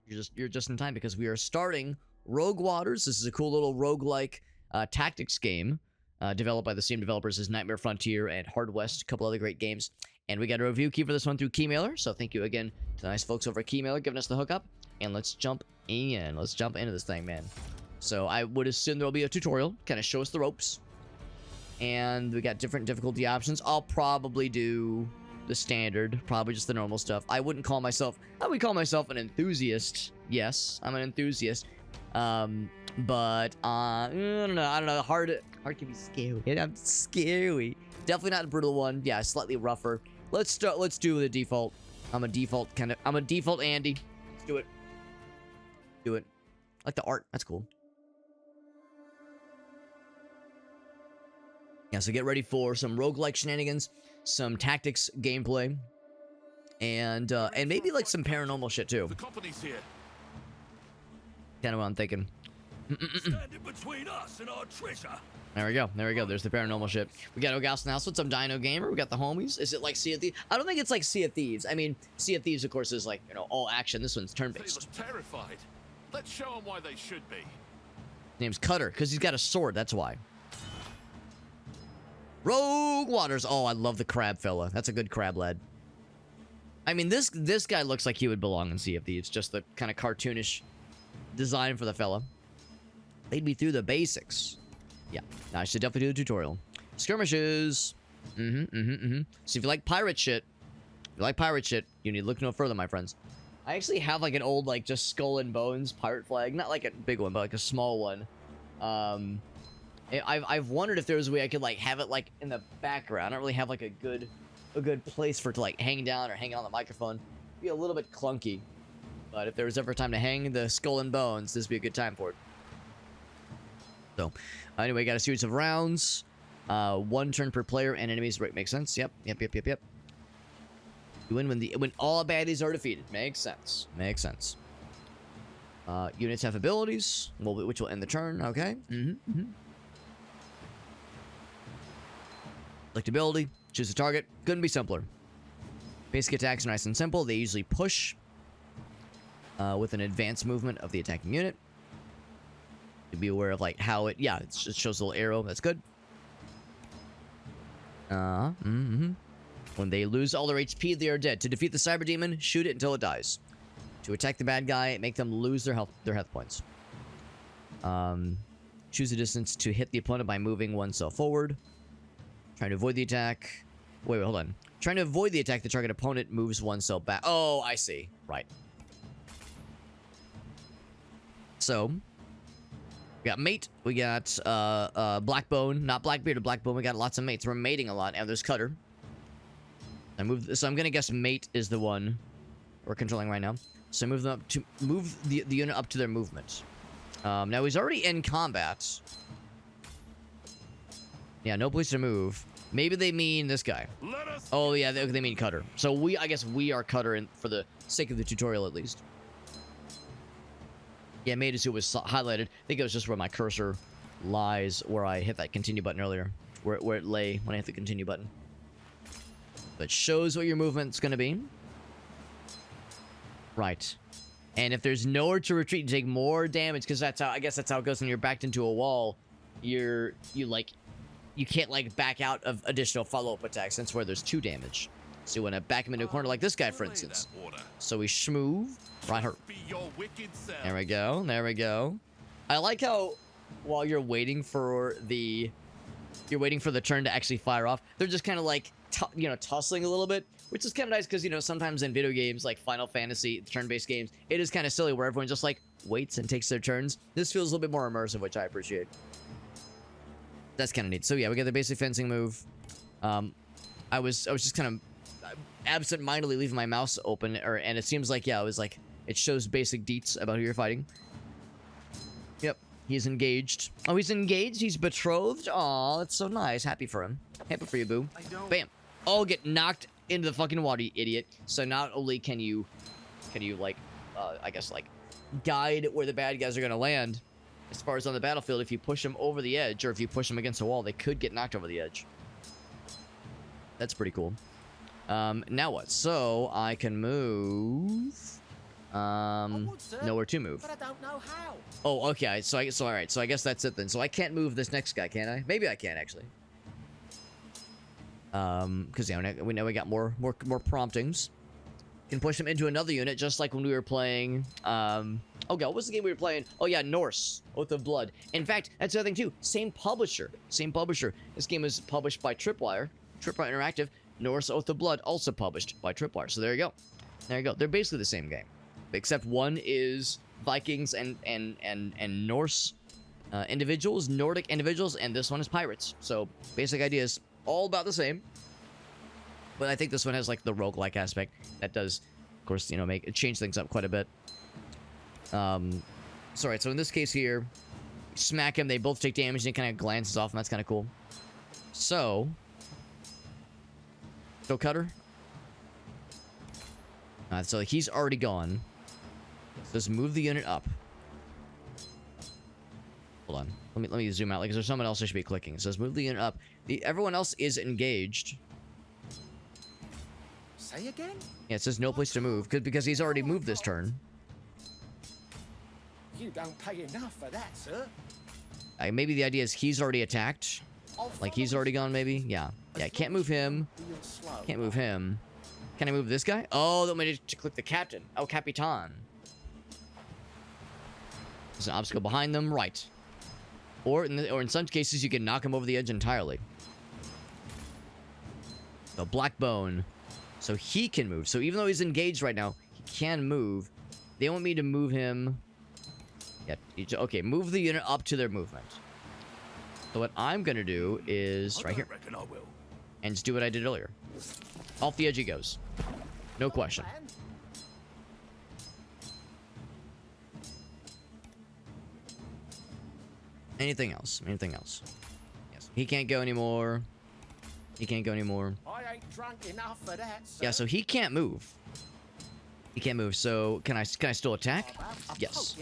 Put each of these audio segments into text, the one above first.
You're just in time because we are starting Rogue Waters. This is a cool little roguelike tactics game developed by the same developers as Nightmare Frontier and Hard West, a couple other great games. And we got a review key for this one through Keymailer, so thank you again to the nice folks over at Keymailer giving us the hookup. And let's jump in. Let's jump into this thing, man. So I would assume there'll be a tutorial, kind of show us the ropes. And we got different difficulty options. I'll probably do the standard, probably just the normal stuff. I would call myself an enthusiast. Yes, I'm an enthusiast. But I don't know. Hard can be scary. I'm scary. Definitely not a brutal one. Yeah, slightly rougher. Let's do the default. I'm a default Andy. Let's do it. Do it. I like the art. That's cool. Yeah, so get ready for some roguelike shenanigans, some tactics gameplay, and maybe like some paranormal shit too. The company's here. Kind of what I'm thinking. Standing between us and our treasure. There we go. There we go. There's the paranormal shit. We got Ogas in the house with some Dino Gamer. We got the homies. Is it like Sea of Thieves? I don't think it's like Sea of Thieves. I mean, Sea of Thieves, of course, is like, you know, all action. This one's They turn-based. look terrified. Let's show them why they should be. Name's Cutter, because he's got a sword. That's why. Rogue Waters. Oh, I love the crab fella. That's a good crab lad. I mean, this guy looks like he would belong in Sea of Thieves. Just the kind of cartoonish design for the fella. Lead me through the basics. Yeah, I should definitely do the tutorial. Skirmishes. So if you like pirate shit, you need to look no further, my friends. I actually have like an old, like, just skull and bones pirate flag. Not like a big one, but like a small one. I've wondered if there was a way I could like have it like in the background. I don't really have like a good place for it to like hang down or hang on the microphone. It'd be a little bit clunky. But if there was ever time to hang the skull and bones, this would be a good time for it. So, anyway, got a series of rounds. 1 turn per player and enemies. Right, makes sense. Yep. You win when all baddies are defeated. Makes sense. Units have abilities, which will end the turn. Okay. Select ability. Choose a target. Couldn't be simpler. Basic attacks are nice and simple. They usually push with an advanced movement of the attacking unit. To be aware of like how it just shows a little arrow. That's good. When they lose all their HP, they are dead. To defeat the cyber demon, shoot it until it dies. To attack the bad guy, make them lose their health points. Choose a distance to hit the opponent by moving oneself forward. Trying to avoid the attack. Wait, hold on. Trying to avoid the attack, the target opponent moves oneself back. Oh, I see. Right. So we got mate, we got Blackbone, not Blackbeard, Blackbone. We got lots of mates. We're mating a lot, and there's Cutter. So I'm gonna guess mate is the one we're controlling right now. So move them up to the unit up to their movement. Now he's already in combat. Yeah, no place to move. Maybe they mean this guy. Oh yeah, they mean Cutter. So I guess we are Cutter for the sake of the tutorial at least. Yeah, mate is who was highlighted. I think it was just where my cursor lies, where I hit that continue button earlier. Where it lay when I hit the continue button. But shows what your movement's going to be. Right. And if there's nowhere to retreat, you take more damage, because I guess that's how it goes when you're backed into a wall. You can't like back out of additional follow-up attacks. That's where there's 2 damage. So you want to back him into a corner like this guy, for instance. So we schmoove. Right her. There we go. I like how while you're waiting for the turn to actually fire off, they're just kind of like tussling a little bit, which is kind of nice because sometimes in video games like Final Fantasy turn-based games, it is kind of silly where everyone just like waits and takes their turns. This feels a little bit more immersive, which I appreciate. That's kind of neat. So yeah, we got the basic fencing move. I was just kind of absent-mindedly leaving my mouse open, and it seems like it shows basic deets about who you're fighting. Yep, he's engaged. Oh, he's engaged? He's betrothed? Aw, that's so nice. Happy for him. Happy for you, boo. Bam. Oh, get knocked into the fucking water, you idiot. So not only can you like, I guess, like, guide where the bad guys are gonna land, as far as on the battlefield, if you push them over the edge, or if you push them against a wall, they could get knocked over the edge. That's pretty cool. Now what? So I can move Nowhere to move. But I don't know how. Oh, okay. So all right. So I guess that's it then. So I can't move this next guy, can I? Maybe I can actually. Because yeah, we know we got more promptings. Can push him into another unit, just like when we were playing. Oh god, what was the game we were playing? Oh yeah, Norse, Oath of Blood. In fact, that's the other thing too. Same publisher. Same publisher. This game is published by Tripwire Interactive. Norse, Oath of Blood, also published by Tripwire. So there you go. There you go. They're basically the same game, except one is Vikings and Norse individuals, Nordic individuals, and this one is pirates. So basic idea is all about the same. But I think this one has like the roguelike aspect that does, of course, you know, change things up quite a bit. Sorry, so in this case here, smack him, they both take damage, and he kind of glances off, and that's kind of cool. So, go cutter. So he's already gone. So just move the unit up. Hold on, let me zoom out. Like, is there someone else I should be clicking? It says move the unit up. Everyone else is engaged. Say again? Yeah, it says no place to move because he's already moved this turn. You don't pay enough for that, sir. Maybe the idea is he's already attacked. Like he's already gone, maybe? Yeah. Yeah, can't move him. Can't move him. Can I move this guy? Oh, let me just click the captain. Oh, Capitan. There's an obstacle behind them, right. Or in some cases, you can knock him over the edge entirely. The Black Bone. So he can move. So even though he's engaged right now, he can move. They want me to move him. Yeah, okay, move the unit up to their movement. So what I'm gonna do is right here, reckon I will. and just do what I did earlier. Off the edge he goes. No question. Anything else? Anything else? Yes. He can't go anymore. He can't go anymore. I ain't drunk enough for that, sir. Yeah, so he can't move. He can't move. So can I still attack? Yes.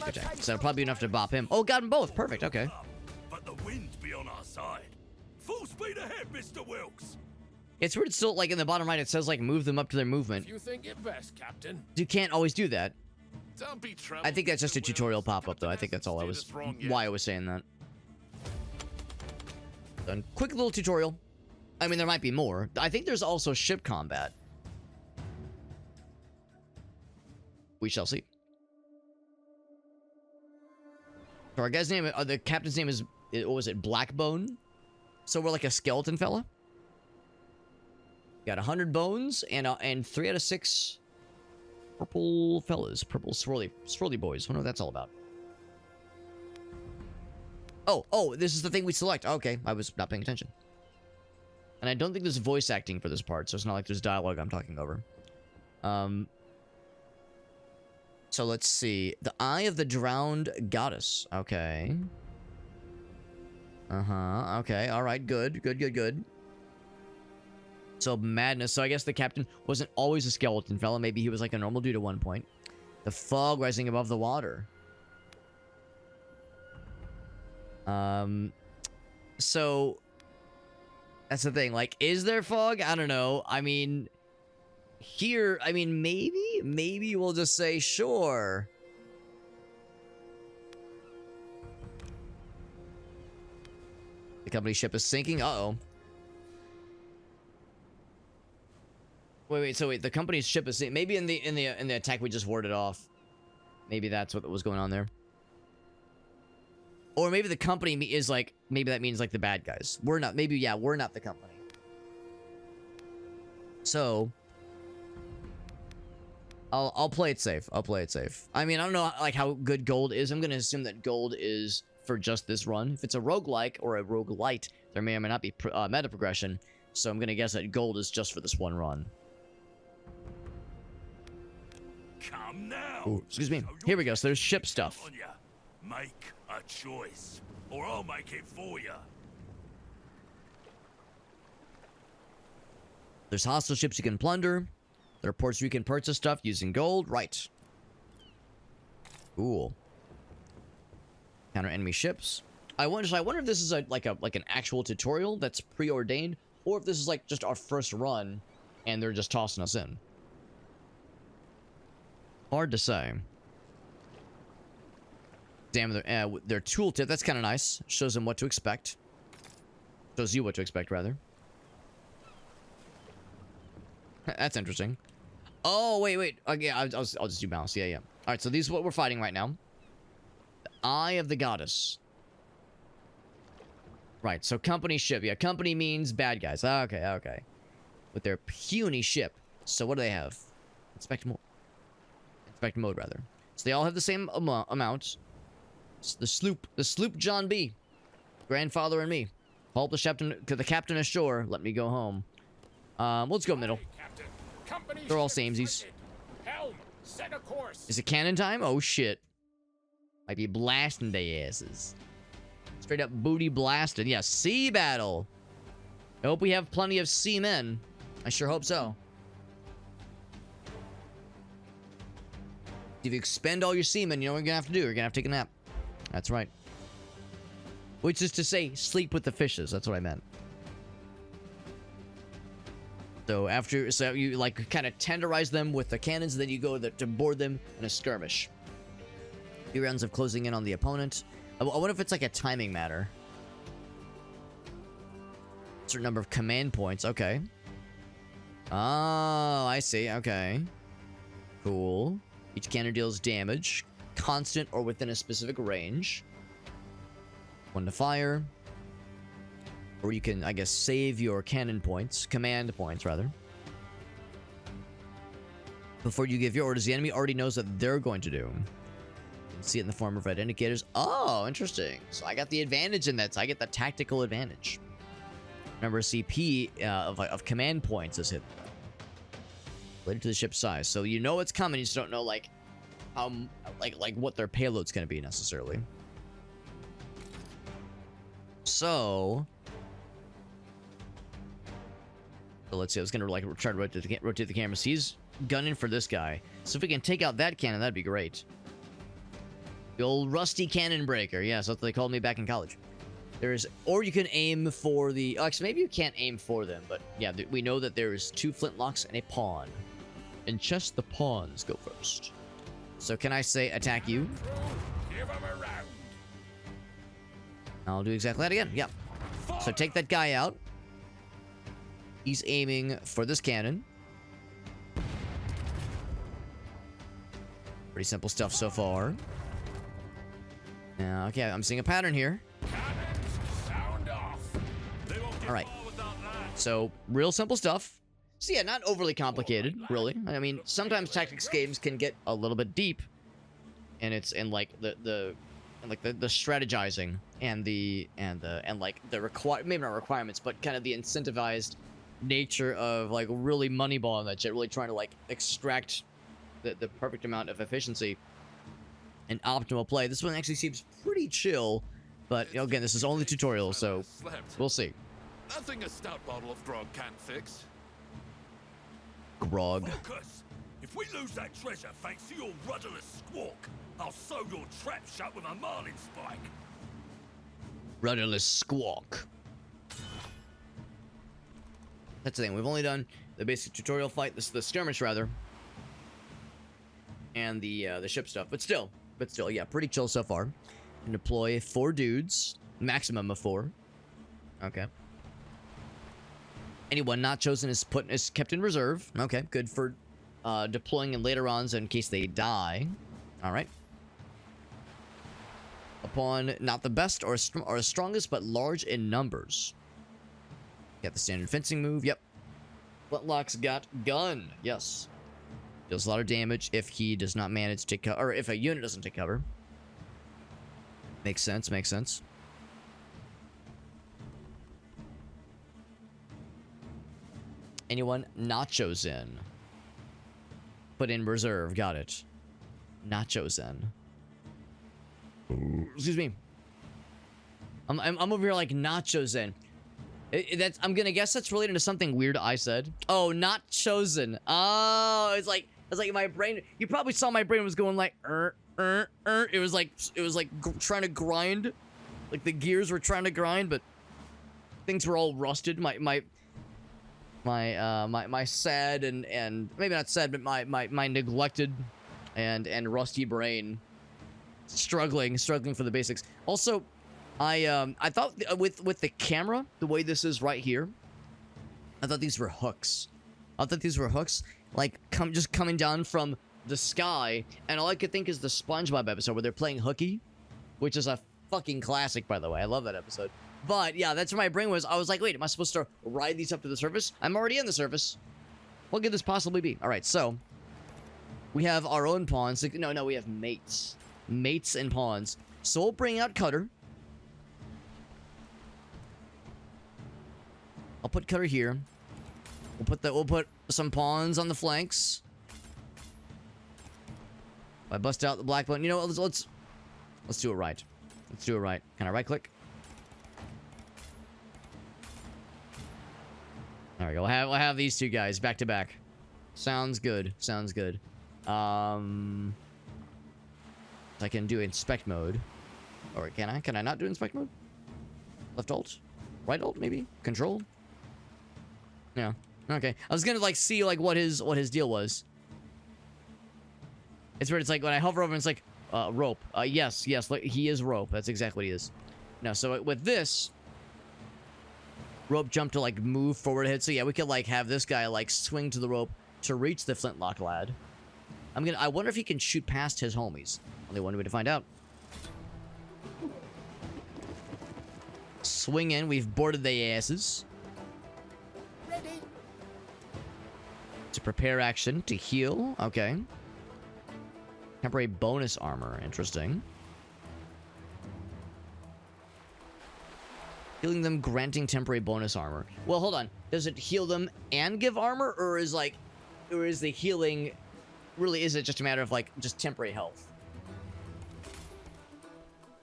Okay. So that'll probably be enough to bop him. Oh, got them both. Perfect. Okay. But the wind be on our side. Full speed ahead, Mr. Wilkes. It's weird. Still, like in the bottom right, it says like move them up to their movement. You think it best, Captain? You can't always do that. Don't be troubled. I think that's just a tutorial pop-up, though. I think that's all I was. Why I was saying that. Done. Quick little tutorial. I mean, there might be more. I think there's also ship combat. We shall see. So our guy's name, the captain's name is, what was it, Blackbone? So we're like a skeleton fella. Got 100 bones and 3 out of 6 purple fellas, purple swirly boys. I wonder what that's all about. Oh, this is the thing we select. Okay, I was not paying attention. And I don't think there's voice acting for this part, so it's not like there's dialogue I'm talking over. So let's see. The Eye of the Drowned Goddess. Okay. Okay, alright, good. So madness. So I guess the captain wasn't always a skeleton fella. Maybe he was like a normal dude at one point. The fog rising above the water. So that's the thing. Like, is there fog? I don't know. I mean, here, I mean, maybe we'll just say sure. The company ship is sinking. Uh-oh. Wait. So the company's ship is sinking. Maybe in the attack we just warded off. Maybe that's what was going on there. Or maybe the company is like, maybe that means like the bad guys. We're not. Maybe, yeah, we're not the company. So I'll play it safe. I mean, I don't know like how good gold is. I'm gonna assume that gold is for just this run. If it's a roguelike or a roguelite, there may or may not be meta progression. So I'm gonna guess that gold is just for this one run. Come now. Ooh, excuse me. Here we go. So there's ship stuff. On ya. Make a choice, or I'll make it for you. There's hostile ships you can plunder. There are ports where you can purchase stuff using gold. Right. Cool. Counter enemy ships. I wonder if this is like an actual tutorial that's preordained, or if this is like just our first run, and they're just tossing us in. Hard to say. Damn, their tooltip, that's kind of nice. Shows them what to expect. Shows you what to expect, rather. That's interesting. Oh, wait. Okay, I'll just do mouse. Yeah. Alright, so these is what we're fighting right now. The Eye of the Goddess. Right, so company ship. Yeah, company means bad guys. Okay. With their puny ship. So what do they have? Inspect mode, rather. So they all have the same amount. It's the sloop John B. Grandfather and me. Help the captain ashore. Let me go home. Let's go middle. They're all samesies. Helm, set a course. Is it cannon time? Oh shit. Might be blasting their asses. Straight up booty blasted. Yeah, sea battle. I hope we have plenty of seamen. I sure hope so. If you expend all your semen, you know what you're gonna have to do? You're gonna have to take a nap. That's right. Which is to say, sleep with the fishes. That's what I meant. So you like kind of tenderize them with the cannons, then you go to board them in a skirmish. 3 rounds of closing in on the opponent. I wonder if it's like a timing matter. Certain number of command points. Okay. Oh, I see. Okay. Cool. Each cannon deals damage, constant or within a specific range. 1 to fire. Or you can, I guess, save your cannon points. Command points, rather. Before you give your orders, the enemy already knows what they're going to do. You can see it in the form of red indicators. Oh, interesting. So I got the advantage in that. So I get the tactical advantage. Remember, CP of command points is hit. Related to the ship's size. So you know it's coming. You just don't know, like, how, like what their payload's going to be, necessarily. So let's see. I was gonna like try to rotate the camera. So he's gunning for this guy. So if we can take out that cannon, that'd be great. The old rusty cannon breaker. Yeah, that's what they called me back in college. Or you can aim for the. Actually, maybe you can't aim for them, but yeah, we know that there's 2 flintlocks and a pawn. In chess, the pawns go first. So can I say attack you? Give 'em a round. I'll do exactly that again. Yep. So take that guy out. He's aiming for this cannon. Pretty simple stuff so far. Okay, I'm seeing a pattern here. Sound off. All right. So real simple stuff. So yeah, not overly complicated, really. I mean, sometimes tactics games can get a little bit deep, and it's in like the strategizing and maybe not requirements, but kind of the incentivized nature of like really moneyballing that shit, really trying to like extract the perfect amount of efficiency and optimal play. This one actually seems pretty chill, but you know, again, this is only tutorial, so we'll see. Nothing a stout bottle of grog can't fix. Grog. Focus! If we lose that treasure thanks to your rudderless squawk, I'll sew your trap shut with a marlin spike. Rudderless squawk. That's the thing. We've only done the basic tutorial fight, the skirmish rather, and the ship stuff. But still, yeah, pretty chill so far. And deploy 4 dudes, maximum of 4. Okay. Anyone not chosen is kept in reserve. Okay, good for deploying in later on in case they die. All right. Upon not the best or strongest, but large in numbers. Got the standard fencing move. Yep. Flintlock's got gun. Yes. Deals a lot of damage if he does not manage to take cover, or if a unit doesn't take cover. Makes sense. Makes sense. Anyone not chosen? Put in reserve. Got it. Not chosen. Excuse me. I'm over here like not chosen. I'm gonna guess that's related to something weird I said. Oh, not chosen. Oh, it's like my brain. You probably saw my brain was going like It was like trying to grind, like the gears were trying to grind, but things were all rusted. My sad and maybe not sad, but my neglected and rusty brain, struggling for the basics. Also, I thought with the camera, the way this is right here, I thought these were hooks. Like just coming down from the sky, and all I could think is the SpongeBob episode where they're playing hooky, which is a fucking classic, by the way. I love that episode. But yeah, that's where my brain was. I was like, wait, am I supposed to ride these up to the surface? I'm already in the surface. What could this possibly be? All right, so we have our own pawns. No, we have mates and pawns. So we'll bring out Cutter. I'll put Cutter here. We'll put some pawns on the flanks. If I bust out the black button, you know what? Let's do it right. Let's do it right. Can I right click? There we go. We'll have these two guys back to back. Sounds good. Sounds good. I can do inspect mode. Or can I? Can I not do inspect mode? Left alt? Right alt maybe? Control? Yeah. Okay. I was gonna like see like what his deal was. It's where it's like when I hover over and it's like rope. Yes, like, he is rope. That's exactly what he is. No, so with this rope jump to like move forward ahead. So yeah, we could like have this guy like swing to the rope to reach the flintlock lad. I wonder if he can shoot past his homies. Only one way to find out. Swing in. We've boarded the asses. Ready? To prepare action. To heal. Okay. Temporary bonus armor. Interesting. Healing them, granting temporary bonus armor. Well, hold on. Does it heal them and give armor? Or is the healing... Really, is it just a matter of, like, just temporary health?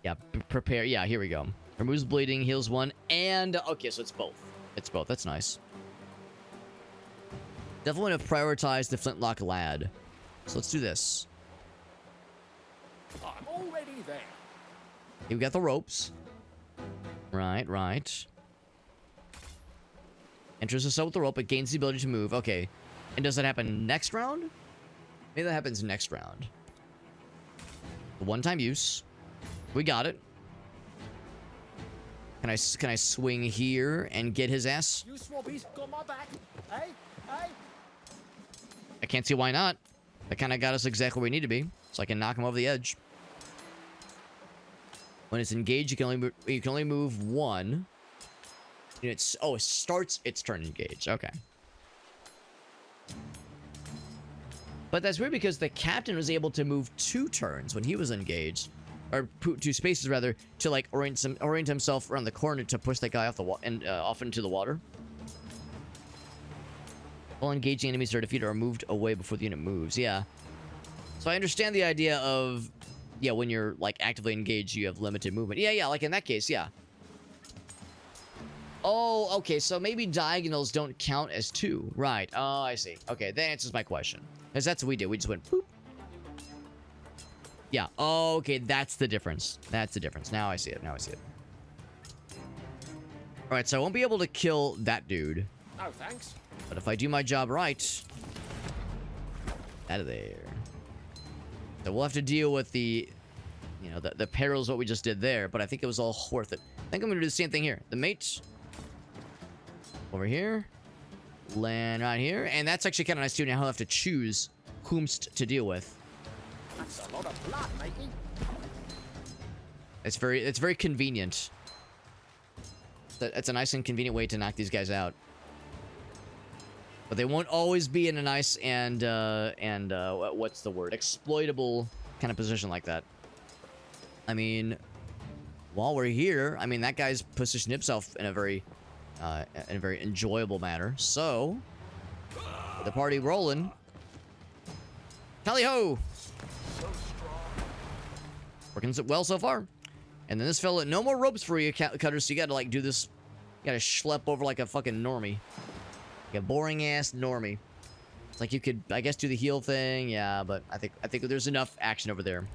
Yeah, prepare. Yeah, here we go. Removes bleeding, heals one, and... Okay, so it's both. It's both. That's nice. Definitely want to prioritize the flintlock lad. So let's do this. I'm already there. We got the ropes. Right. Enters us out with the rope. It gains the ability to move. Okay. And does that happen next round? Maybe that happens next round. One-time use. We got it. Can I swing here and get his ass? You swabbies got my back. Hey. I can't see why not. That kind of got us exactly where we need to be. So I can knock him over the edge. When it's engaged, you can only move one. And it starts its turn engaged. Okay. But that's weird because the captain was able to move 2 turns when he was engaged, or 2 spaces rather, to like orient himself around the corner to push that guy off the off into the water. All engaging enemies are defeated or moved away before the unit moves. Yeah. So I understand the idea of, yeah, when you're like actively engaged, you have limited movement. Yeah, like in that case, yeah. Oh, okay, so maybe diagonals don't count as 2. Right. Oh, I see. Okay, that answers my question. Because that's what we did. We just went poop. Yeah. Oh, okay, that's the difference. That's the difference. Now I see it. Alright, so I won't be able to kill that dude. No thanks. But if I do my job right... Out of there. So we'll have to deal with the... You know, the perils what we just did there. But I think it was all worth it. I think I'm going to do the same thing here. The mate... Over here. Land right here. And that's actually kind of nice too. Now I'll have to choose whomst to deal with. That's a lot of blood, matey. It's very convenient. That's a nice and convenient way to knock these guys out. But they won't always be in a nice and what's the word? Exploitable kind of position like that. I mean, while we're here, I mean, that guy's positioned himself in a very enjoyable manner. So, the party rolling. Tally ho! Working well so far. And then this fella, no more ropes for you, Cutter. So you gotta like do this. You gotta schlep over like a fucking normie, like a boring ass normie. It's like you could, I guess, do the heal thing. Yeah, but I think there's enough action over there.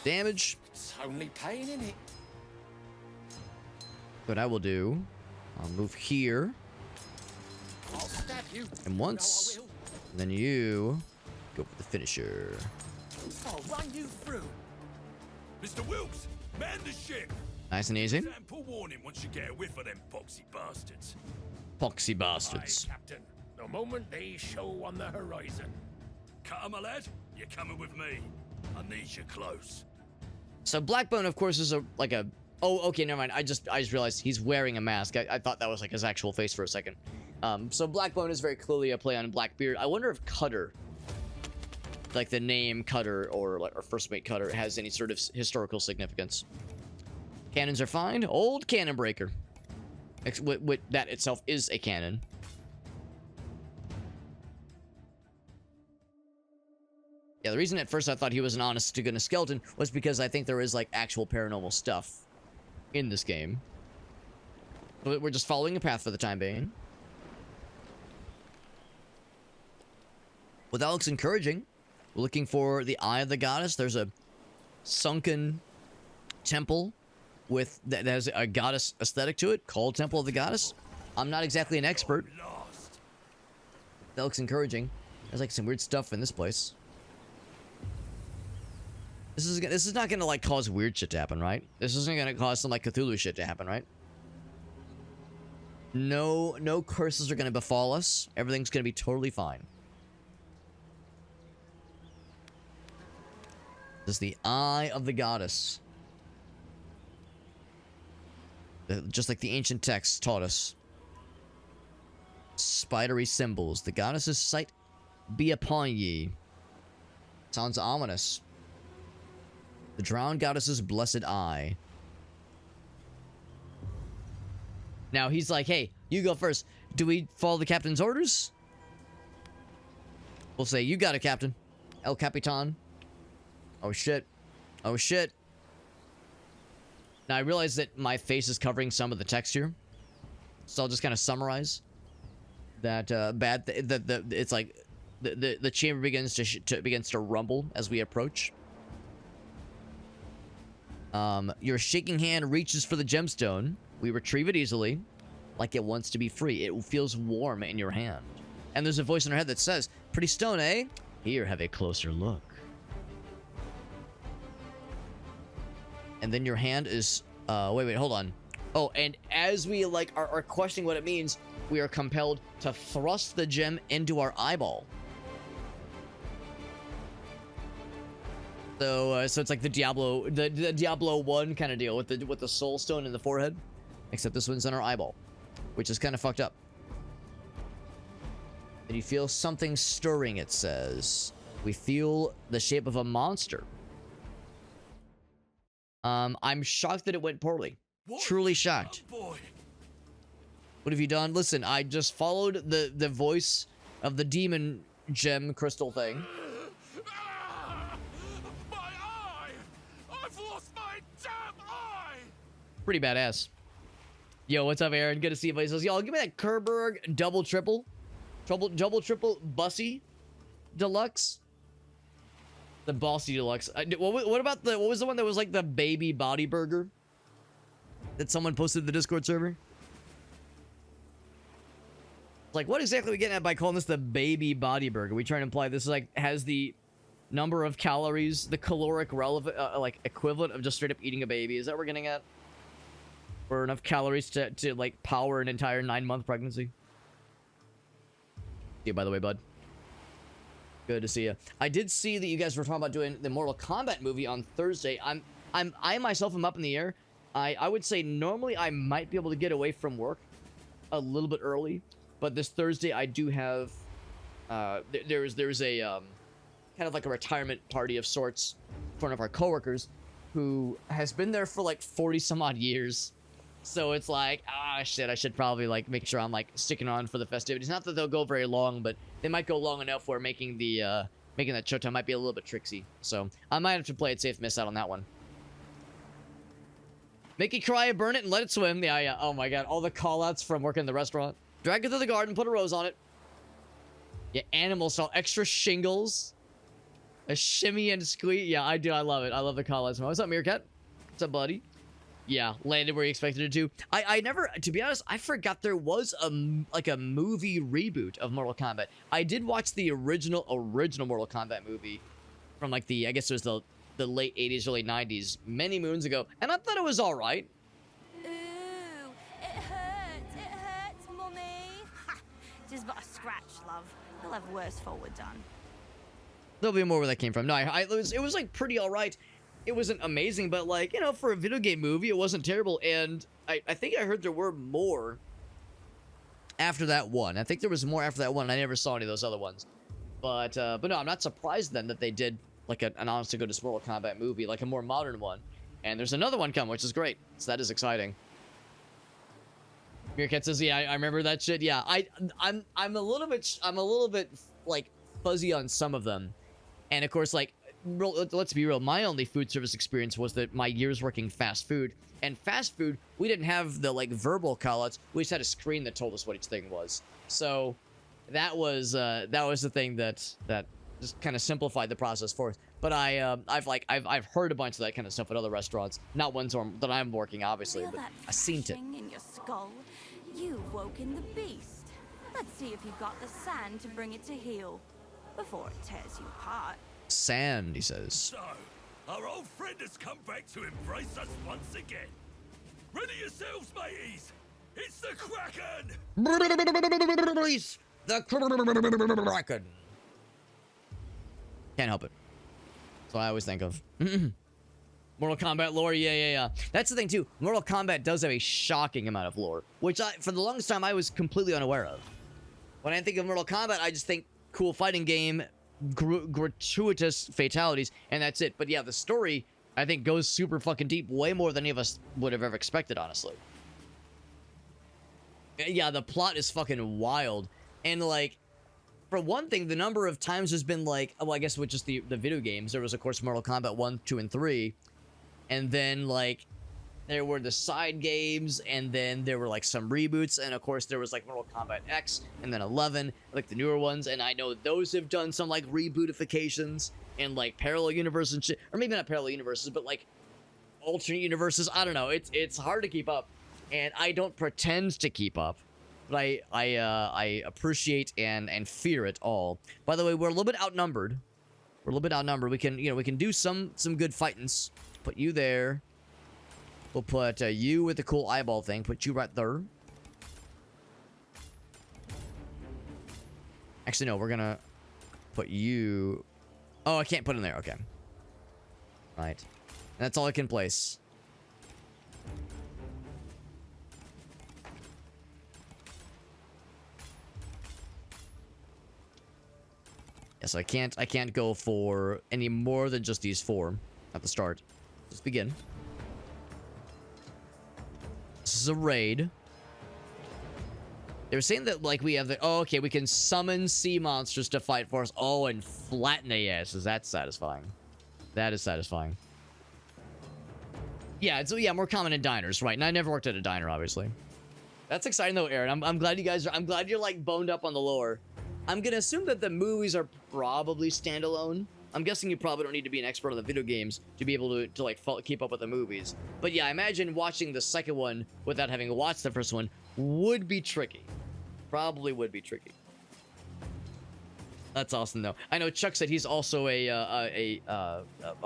Damage. It's only pain in it. What I will do, I'll move here. I'll stab you. And once, No, I will. and then you Go for the finisher. I'll run you through. Mr. Wilkes, man the ship. Nice and easy. Sample warning once you get a whiff of them poxy bastards. Poxy Aye, bastards. Captain. The moment they show on the horizon. Cutter, my lad, you're coming with me. I need you close. So Blackbone, of course, is like a... Oh, okay, never mind. I just realized he's wearing a mask. I thought that was like his actual face for a second. So Blackbone is very clearly a play on Blackbeard. I wonder if Cutter, like the name Cutter or first mate Cutter, has any sort of historical significance. Cannons are fine. Old cannon breaker. That itself is a cannon. Yeah, the reason at first I thought he was an honest-to-goodness skeleton was because I think there is, like, actual paranormal stuff in this game. But we're just following a path for the time being. Well, that looks encouraging. We're looking for the Eye of the Goddess. There's a sunken temple that has a goddess aesthetic to it, called Temple of the Goddess. I'm not exactly an expert. Lost. That looks encouraging. There's, like, some weird stuff in this place. This is not gonna like cause weird shit to happen, right? This isn't gonna cause some like Cthulhu shit to happen, right? No curses are gonna befall us. Everything's gonna be totally fine. This is the Eye of the Goddess. Just like the ancient texts taught us. Spidery symbols. The goddess's sight be upon ye. Sounds ominous. The drowned goddess's blessed eye. Now he's like, hey, you go first. Do we follow the captain's orders? We'll say, you got it, Captain. El Capitan. Oh, shit. Oh, shit. Now I realize that my face is covering some of the texture. So I'll just kind of summarize. That it's like the chamber begins to rumble as we approach. Your shaking hand reaches for the gemstone. We retrieve it easily, like it wants to be free. It feels warm in your hand. And there's a voice in our head that says, pretty stone, eh? Here, have a closer look. And then your hand is, wait, hold on. Oh, and as we, like, are questioning what it means, we are compelled to thrust the gem into our eyeball. So it's like the Diablo 1 kind of deal with the soul stone in the forehead, except this one's in our eyeball, which is kind of fucked up. And you feel something stirring, it says. We feel the shape of a monster. I'm shocked that it went poorly. What? Truly shocked. Oh, boy. What have you done? Listen, I just followed the voice of the demon gem crystal thing. My eye! I've lost my damn eye! Pretty badass. Yo, what's up, Aaron? Good to see you. He says, yo, give me that Kerberg double triple bussy deluxe. The bossy deluxe. What about what was the one that was like the baby body burger that someone posted to the Discord server? Like, what exactly are we getting at by calling this the baby body burger? We trying to imply this is like has the number of calories, the caloric relevant, like equivalent of just straight up eating a baby? Is that what we're getting at? Or enough calories to like power an entire 9-month pregnancy? See you, by the way, bud. Good to see you. I did see that you guys were talking about doing the Mortal Kombat movie on Thursday. I myself am up in the air. I would say normally I might be able to get away from work a little bit early, but this Thursday I do have there's a kind of like a retirement party of sorts for one of our coworkers who has been there for like 40 some odd years. So it's like, shit, I should probably like make sure I'm like sticking on for the festivities. Not that they'll go very long, but they might go long enough where making that showtime might be a little bit tricksy. So I might have to play it safe, miss out on that one. Make it cry, burn it, and let it swim. Yeah. Oh my god, all the call-outs from working in the restaurant. Drag it to the garden, put a rose on it. Yeah, animal style, extra shingles. A shimmy and squeak. Yeah, I do. I love it. I love the call-outs. What's up, Meerkat? What's up, buddy? Yeah, landed where you expected it to. I never, to be honest, I forgot there was like a movie reboot of Mortal Kombat. I did watch the original Mortal Kombat movie from like I guess it was the late 80s, early 90s, many moons ago, and I thought it was all right. Ooh, it hurts, mummy. Ha, just but a scratch, love. You'll have worse forward done. There'll be more where that came from. No, it was like pretty all right. It wasn't amazing, but like, you know, for a video game movie, it wasn't terrible. And I think I heard there were more after that one. I think there was more after that one. I never saw any of those other ones. But no, I'm not surprised then that they did like an honest to goodness Mortal Kombat movie, like a more modern one. And there's another one coming, which is great. So that is exciting. Meerkat says, yeah, I remember that shit. Yeah, I'm a little bit like fuzzy on some of them. And of course, like, let's be real, my only food service experience was that my years working fast food. And fast food, we didn't have the like verbal call-outs. We just had a screen that told us what each thing was. So that was the thing that just kind of simplified the process for us. But I've heard a bunch of that kind of stuff at other restaurants. Not ones that I'm working, obviously, Feel but that I've seen it. thrashing in your skull? You've woken the beast. Let's see if you've got the sand to bring it to heel before it tears you apart. Sand, he says. So, our old friend has come back to embrace us once again. Ready yourselves, mateys! It's the Kraken! Release the Kraken. Can't help it. That's what I always think of. Mortal Kombat lore, yeah. That's the thing too. Mortal Kombat does have a shocking amount of lore, which for the longest time I was completely unaware of. When I think of Mortal Kombat, I just think cool fighting game, gratuitous fatalities, and that's it. But yeah, the story I think goes super fucking deep, way more than any of us would have ever expected, honestly. Yeah, the plot is fucking wild, and like, for one thing, the number of times has been like, well, I guess with just the video games, there was of course Mortal Kombat 1, 2, and 3, and then like there were the side games, and then there were like some reboots, and of course there was like Mortal Kombat X, and then 11, like the newer ones, and I know those have done some like rebootifications and like parallel universes and shit, or maybe not parallel universes, but like alternate universes. I don't know. It's hard to keep up, and I don't pretend to keep up, but I appreciate and fear it all. By the way, we're a little bit outnumbered. We can do some good fightings. Put you there. We'll put you with the cool eyeball thing. Put you right there. Actually, no. We're gonna put you. Oh, I can't put him there. Okay. Right. That's all I can place. Yes, I can't go for any more than just these 4 at the start. Just begin. This is a raid. They were saying that like we have the okay, we can summon sea monsters to fight for us. Oh, and flatten their asses. That's satisfying. That is satisfying. Yeah, it's more common in diners, right? And I never worked at a diner, obviously. That's exciting though, Aaron. I'm glad you guys are. I'm glad you're like boned up on the lore. I'm gonna assume that the movies are probably standalone. I'm guessing you probably don't need to be an expert on the video games to be able to like keep up with the movies. But yeah, I imagine watching the second one without having watched the first one would be tricky. Probably would be tricky. That's awesome though. I know Chuck said he's also a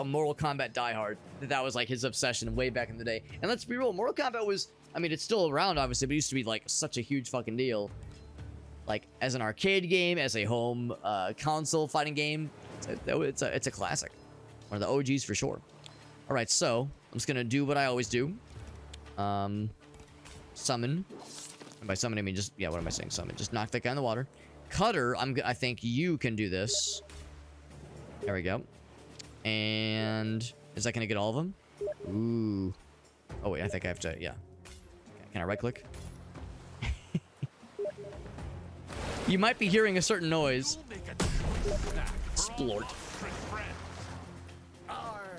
Mortal Kombat diehard. That was like his obsession way back in the day. And let's be real, Mortal Kombat was, I mean, it's still around obviously, but it used to be like such a huge fucking deal. Like as an arcade game, as a home console fighting game, it's a classic. One of the OGs for sure. All right, so I'm just gonna do what I always do. Summon. And by summon I mean just, yeah, what am I saying? Summon. Just knock that guy in the water. Cutter, I think you can do this. There we go. And is that gonna get all of them? Ooh. Oh wait, I think I have to, yeah. Okay, can I right click? You might be hearing a certain noise. Splort.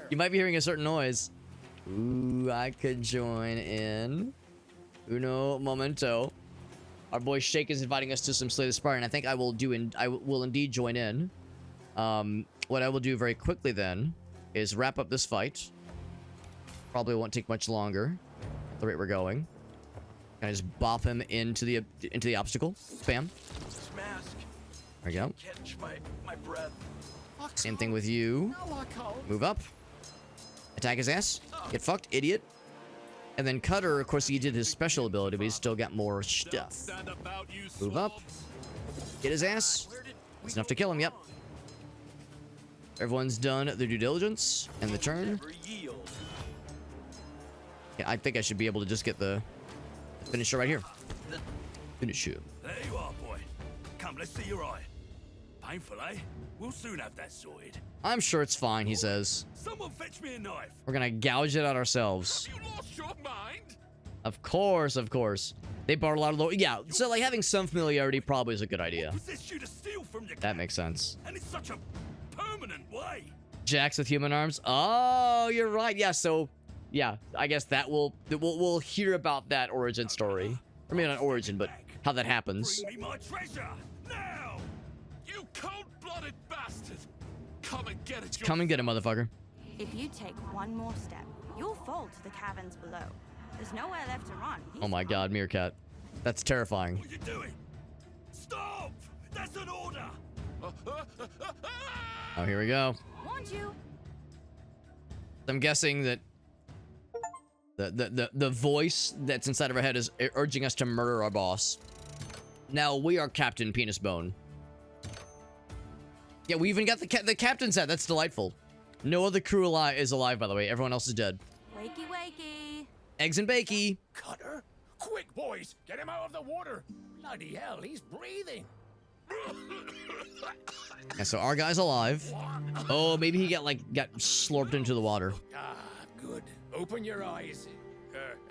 You might be hearing a certain noise. Ooh, I could join in. Uno momento. Our boy Shake is inviting us to some Slay the Spire, and I think I will indeed join in. What I will do very quickly then is wrap up this fight. Probably won't take much longer. the rate we're going. Can I just bop him into the obstacle? Spam. Mask. There we go. Catch my breath. Same thing with you. No, I can't. Move up. Attack his ass. Get fucked, idiot. And then Cutter, of course, he did his special ability, but he's still got more stuff. Stand about, you Move up. swabs. Get his ass. It's enough to kill him, yep. Everyone's done their due diligence and the turn. Never yield. Yeah, I think I should be able to just get the finisher right here. Finish him. There you are, boy. Come, let's see your eye. Painful, eh? We'll soon have that sorted. I'm sure it's fine, he says. Someone fetch me a knife. We're gonna gouge it out ourselves. You lost your mind? Of course, of course. They bought a lot of low. Yeah, so like having some familiarity probably is a good idea. Possessed you to steal from your That makes sense. and it's such a permanent way. Jacks with human arms. Oh, you're right. Yeah, so yeah, I guess we'll hear about that origin story. I mean, not origin, but how that happens. Bring me my treasure now. You cold-blooded bastard. Come and get it. Come and get him, motherfucker. If you take one more step, you'll fall to the caverns below. There's nowhere left to run. Oh my god, Meerkat. That's terrifying. What are you doing? Stop! That's an order. Oh, here we go. Warned you. I'm guessing that the voice that's inside of our head is urging us to murder our boss. Now we are Captain Penis Bone. Yeah, we even got the captain's hat. That's delightful. No other crew is alive, by the way. Everyone else is dead. Wakey, wakey. Eggs and bakey. Cutter? Quick, boys! Get him out of the water! Bloody hell, he's breathing! Yeah, so our guy's alive. Oh, maybe he got slurped into the water. Ah, good. Open your eyes.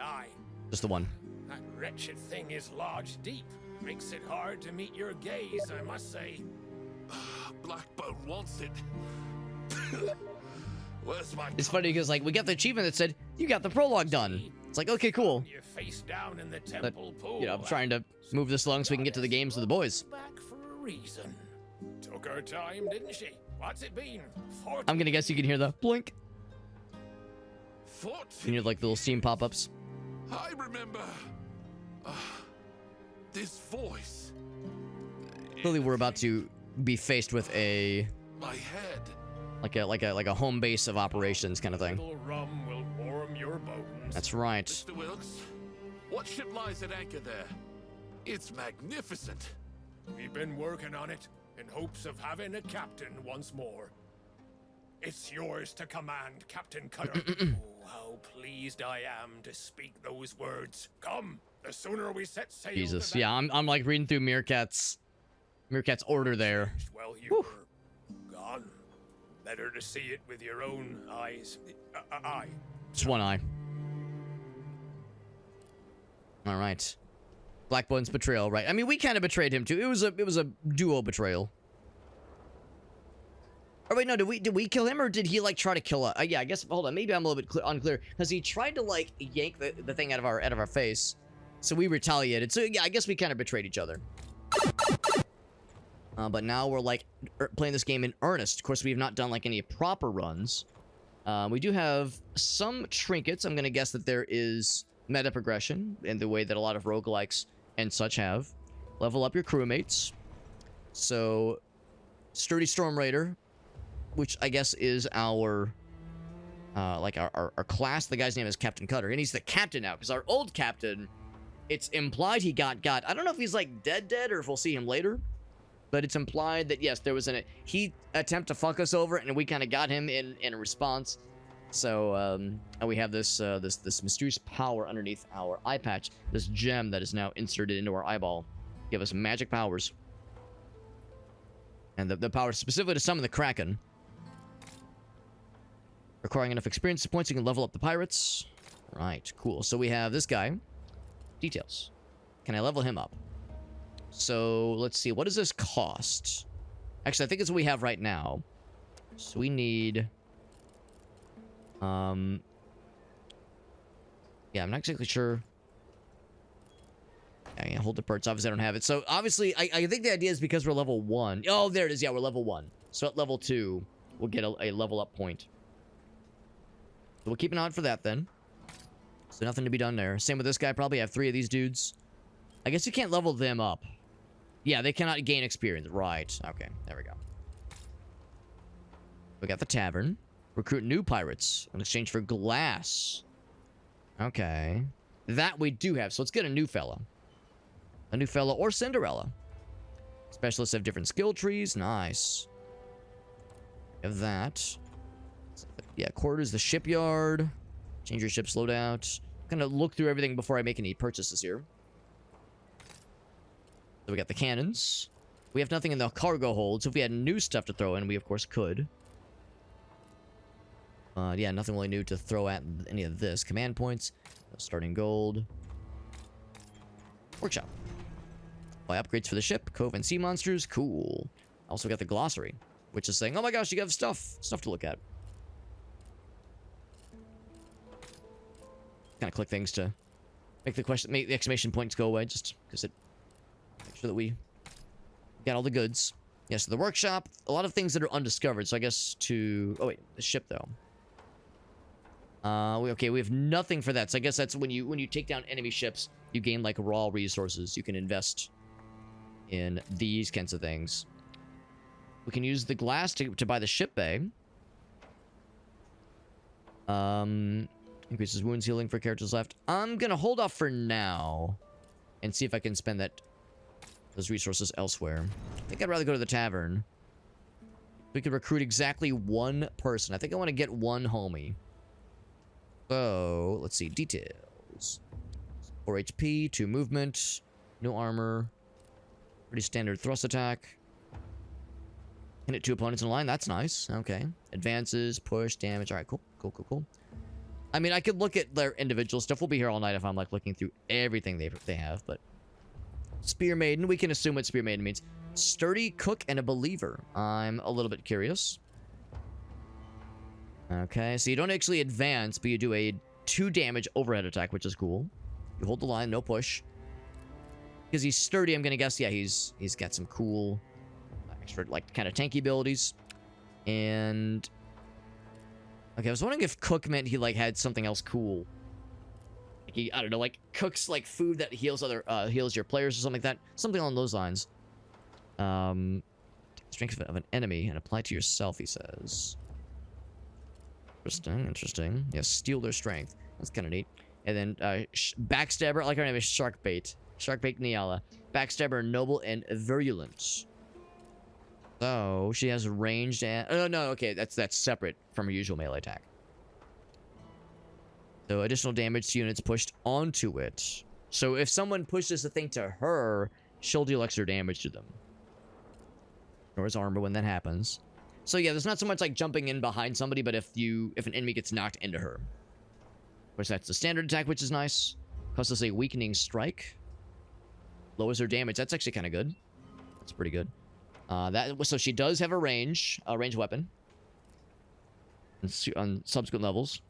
Aye. Just the one. That wretched thing is lodged deep. Makes it hard to meet your gaze, I must say. Blackbone wants it. Where's my? It's funny because like we got the achievement that said you got the prologue done. It's like, okay, cool. You're face down in the But, temple pool. you know, I'm trying to move this along so we can get to the games with the boys. Back for a reason. Took her time, didn't she? What's it been? 40 I'm gonna guess you can hear the blink. 40. You can hear like the little steam pop-ups. I remember this voice. Clearly, we're about to be faced with a My head. like a home base of operations kind of thing. little rum will warm your bones. That's right. Mr. Wilkes, what ship lies at anchor there? It's magnificent. We've been working on it in hopes of having a captain once more. It's yours to command, Captain Cutter. Oh, how pleased I am to speak those words. Come, the sooner we set sail. Jesus, the better. yeah, I'm like reading through Meerkat's order there. Well, you were gone. Better to see it with your own eyes. Eye. Just one eye. All right. Blackbone's betrayal, right? I mean, we kind of betrayed him too. It was a duo betrayal. Oh wait, no, did we kill him or did he like try to kill us? Yeah, I guess. Hold on, maybe I'm a little bit unclear because he tried to like yank the thing out of our face, so we retaliated. So yeah, I guess we kind of betrayed each other. But now we're like playing this game in earnest. Of course, we have not done like any proper runs. We do have some trinkets. I'm gonna guess that there is meta progression in the way that a lot of roguelikes and such have. Level up your crewmates. So, Sturdy Storm Raider, which I guess is our our class. The guy's name is Captain Cutter, and he's the captain now because our old captain, it's implied he got. I don't know if he's like dead or if we'll see him later, but it's implied that yes, there was he attempt to fuck us over, and we kind of got him in response. So we have this mysterious power underneath our eye patch, this gem that is now inserted into our eyeball, give us magic powers, and the power specifically to summon the Kraken. Requiring enough experience points, you can level up the pirates. Right, cool. So we have this guy. Details. Can I level him up? So let's see. What does this cost? Actually, I think it's what we have right now. So we need. Yeah, I'm not exactly sure. Yeah, hold the perks. Obviously, I don't have it. So obviously, I think the idea is because we're level 1. Oh, there it is. Yeah, we're level 1. So at level 2, we'll get a level up point. So we'll keep an eye out for that then. So nothing to be done there. Same with this guy. Probably have 3 of these dudes. I guess you can't level them up. Yeah, they cannot gain experience. Right. Okay, there we go. We got the tavern. Recruit new pirates in exchange for glass. Okay. That we do have. So let's get a new fella. A new fella or Cinderella. Specialists have different skill trees. Nice. We have that. Yeah, quarters, the shipyard. Change your ship's loadout. Kind of look through everything before I make any purchases here. So we got the cannons. We have nothing in the cargo hold, so if we had new stuff to throw in, we of course could. Yeah, nothing really new to throw at any of this. Command points. Starting gold. Workshop. Buy upgrades for the ship. Cove and sea monsters. Cool. Also got the glossary, which is saying, oh my gosh, you got stuff to look at. Kind of click things to make the exclamation points go away, just because it make sure that we got all the goods. Yeah, so the workshop, a lot of things that are undiscovered. So I guess to the ship though. We have nothing for that. So I guess that's when you take down enemy ships, you gain like raw resources. You can invest in these kinds of things. We can use the glass to buy the ship bay. Increases wounds healing for characters left. I'm gonna hold off for now and see if I can spend those resources elsewhere. I think I'd rather go to the tavern. We could recruit exactly 1 person. I think I want to get 1 homie. So, let's see. Details. 4 HP, 2 movement, no armor. Pretty standard thrust attack. Can hit 2 opponents in a line. That's nice. Okay. Advances, push, damage. Alright, cool. Cool. I mean, I could look at their individual stuff. We'll be here all night if I'm, like, looking through everything they have, but... Spear Maiden. We can assume what Spear Maiden means. Sturdy, cook, and a believer. I'm a little bit curious. Okay, so you don't actually advance, but you do a 2 damage overhead attack, which is cool. You hold the line, no push. Because he's sturdy, I'm gonna guess, yeah, he's got some cool, extra, like, kind of tanky abilities. And... Okay, I was wondering if cook meant he, like, had something else cool. Like he, I don't know, like, cooks, like, food that heals heals your players or something like that. Something along those lines. Strength of an enemy and apply to yourself, he says. Interesting. Yeah, steal their strength. That's kind of neat. And then, Backstabber, I like her name is Sharkbait. Sharkbait Nyala. Backstabber, noble, and virulent. So, she has ranged and... Oh, no, okay, that's separate from her usual melee attack. So, additional damage to units pushed onto it. So, if someone pushes the thing to her, she'll deal extra damage to them. Or his armor when that happens. So yeah, there's not so much like jumping in behind somebody, but if an enemy gets knocked into her. Of course, that's the standard attack, which is nice. Costs us a weakening strike. Lowers her damage. That's actually kind of good. That's pretty good. So she does have a range weapon. On subsequent levels.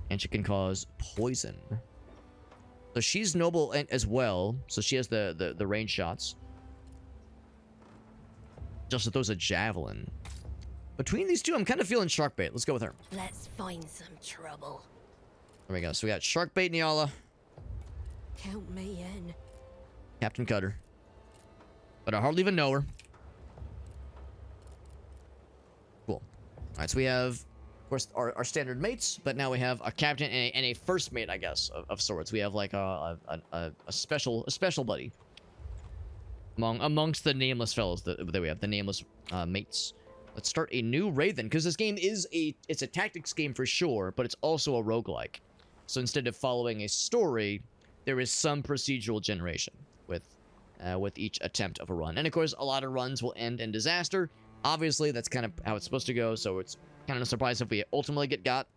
And she can cause poison. So she's noble as well. So she has the range shots. Just throws a javelin. Between these two, I'm kind of feeling Sharkbait. Let's go with her. Let's find some trouble. There we go. So we got Sharkbait Nyala. Count me in. Captain Cutter. But I hardly even know her. Cool. Alright, so we have, of course, our standard mates, but now we have a captain and a first mate, I guess, of sorts. We have like a special buddy. Amongst the nameless fellows that we have, the nameless mates. Let's start a new raid then, because this game it's a tactics game for sure, but it's also a roguelike. So instead of following a story, there is some procedural generation with each attempt of a run. And of course, a lot of runs will end in disaster. Obviously, that's kind of how it's supposed to go, so it's kind of a surprise if we ultimately get got.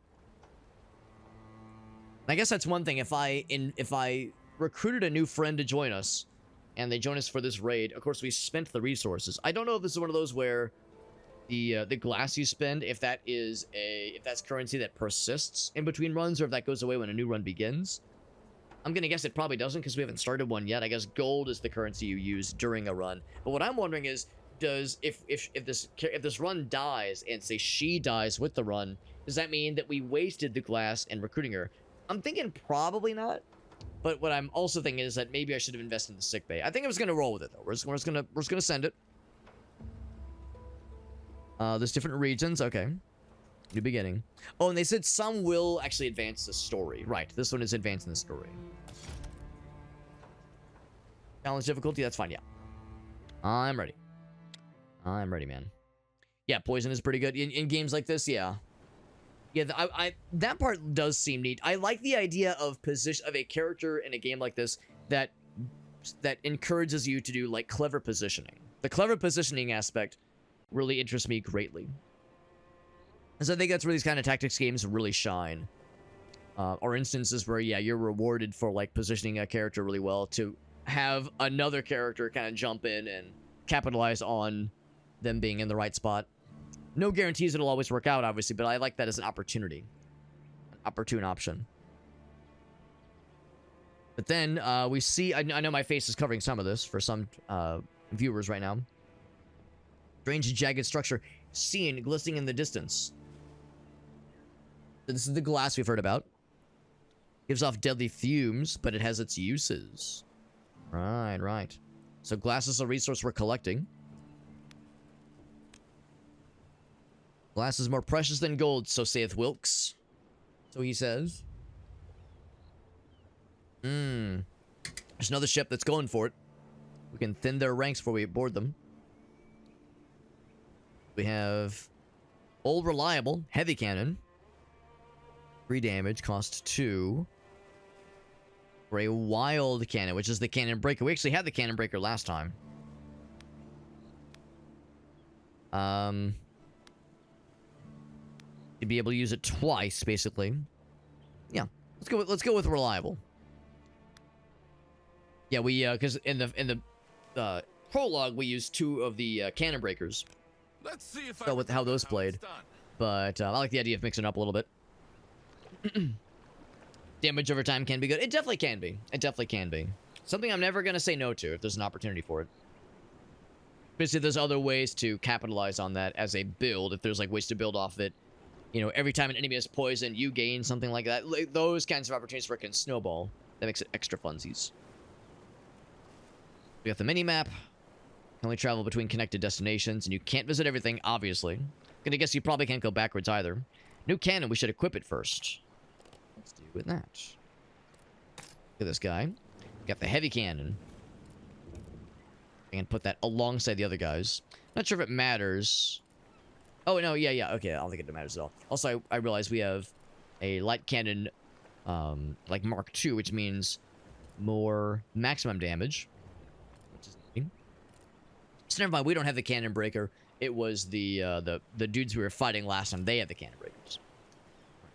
I guess that's one thing. If I recruited a new friend to join us, and they join us for this raid, of course, we spent the resources. I don't know if this is one of those where the glass you spend, if that's currency that persists in between runs, or if that goes away when a new run begins. I'm gonna guess it probably doesn't because we haven't started one yet. I guess gold is the currency you use during a run. But what I'm wondering is, if this run dies and say she dies with the run, does that mean that we wasted the glass in recruiting her? I'm thinking probably not. But what I'm also thinking is that maybe I should have invested in the sick bay. I think I was gonna roll with it though. We're just gonna send it. There's different regions. Okay. New beginning. Oh, and they said some will actually advance the story. Right. This one is advancing the story. Challenge difficulty. That's fine. Yeah. I'm ready. I'm ready, man. Yeah, poison is pretty good in games like this. Yeah. Yeah, that part does seem neat. I like the idea of a character in a game like this that encourages you to do like clever positioning. The clever positioning aspect really interests me greatly. So I think that's where these kind of tactics games really shine. Or instances where, yeah, you're rewarded for like positioning a character really well to have another character kind of jump in and capitalize on them being in the right spot. No guarantees it'll always work out, obviously, but I like that as an opportunity. An opportune option. But then we see, I know my face is covering some of this for some viewers right now. Strange jagged structure seen glistening in the distance. This is the glass we've heard about. Gives off deadly fumes, but it has its uses. Right, right. So glass is a resource we're collecting. Glass is more precious than gold, so saith Wilkes. So he says. There's another ship that's going for it. We can thin their ranks before we board them. We have Old Reliable, Heavy Cannon. 3 damage, cost 2. For a Wild Cannon, which is the Cannon Breaker. We actually had the Cannon Breaker last time. To be able to use it twice, basically. Yeah, let's go with Reliable. Yeah, we because in the prologue we used 2 of the Cannon Breakers. Let's see if so with how those played, but I like the idea of mixing it up a little bit. Damage over time can be good. It definitely can be. It definitely can be. Something I'm never gonna say no to if there's an opportunity for it. Basically, there's other ways to capitalize on that as a build. If there's like ways to build off of it, you know, every time an enemy is poisoned, you gain something like that. Like, those kinds of opportunities where it can snowball. That makes it extra funsies. We got the mini map. Can only travel between connected destinations, and you can't visit everything, obviously. Gonna guess you probably can't go backwards either. New cannon, we should equip it first. Let's do with that. Look at this guy. Got the heavy cannon. I can put that alongside the other guys. Not sure if it matters. Oh, no, yeah, okay, I don't think it matters at all. Also, I realize we have a light cannon, like Mark II, which means more maximum damage. Which is neat. So never mind, we don't have the cannon breaker. It was the dudes we were fighting last time. They had the cannon breakers.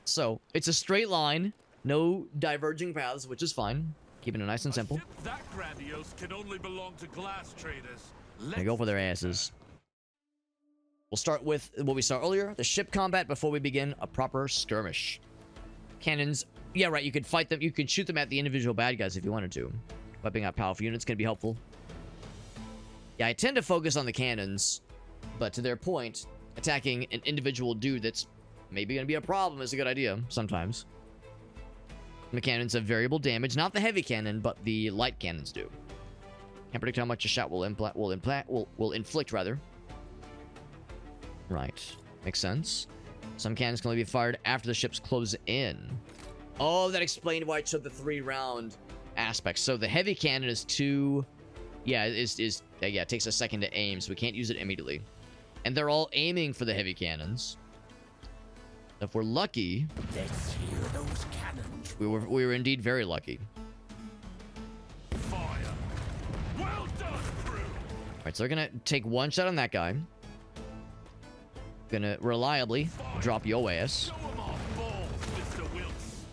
So, it's a straight line. No diverging paths, which is fine. Keeping it nice and simple. That grandiose can only belong to glass traders. They go for their asses. We'll start with what we saw earlier, the ship combat before we begin a proper skirmish. Cannons, yeah, right, you could fight them, you could shoot them at the individual bad guys if you wanted to. Wiping out powerful units can be helpful. Yeah, I tend to focus on the cannons, but to their point, attacking an individual dude that's maybe going to be a problem is a good idea sometimes. The cannons have variable damage, not the heavy cannon, but the light cannons do. Can't predict how much a shot will inflict rather. Right. Makes sense. Some cannons can only be fired after the ships close in. Oh, that explained why it showed the 3-round aspect. So the heavy cannon is 2... Yeah, it takes a second to aim, so we can't use it immediately. And they're all aiming for the heavy cannons. If we're lucky... Let's hear those cannons. We were indeed very lucky. Fire. Well done, crew. Alright, so they're gonna take one shot on that guy. Gonna reliably drop your ass. Show 'em our balls, Mr. Wilkes.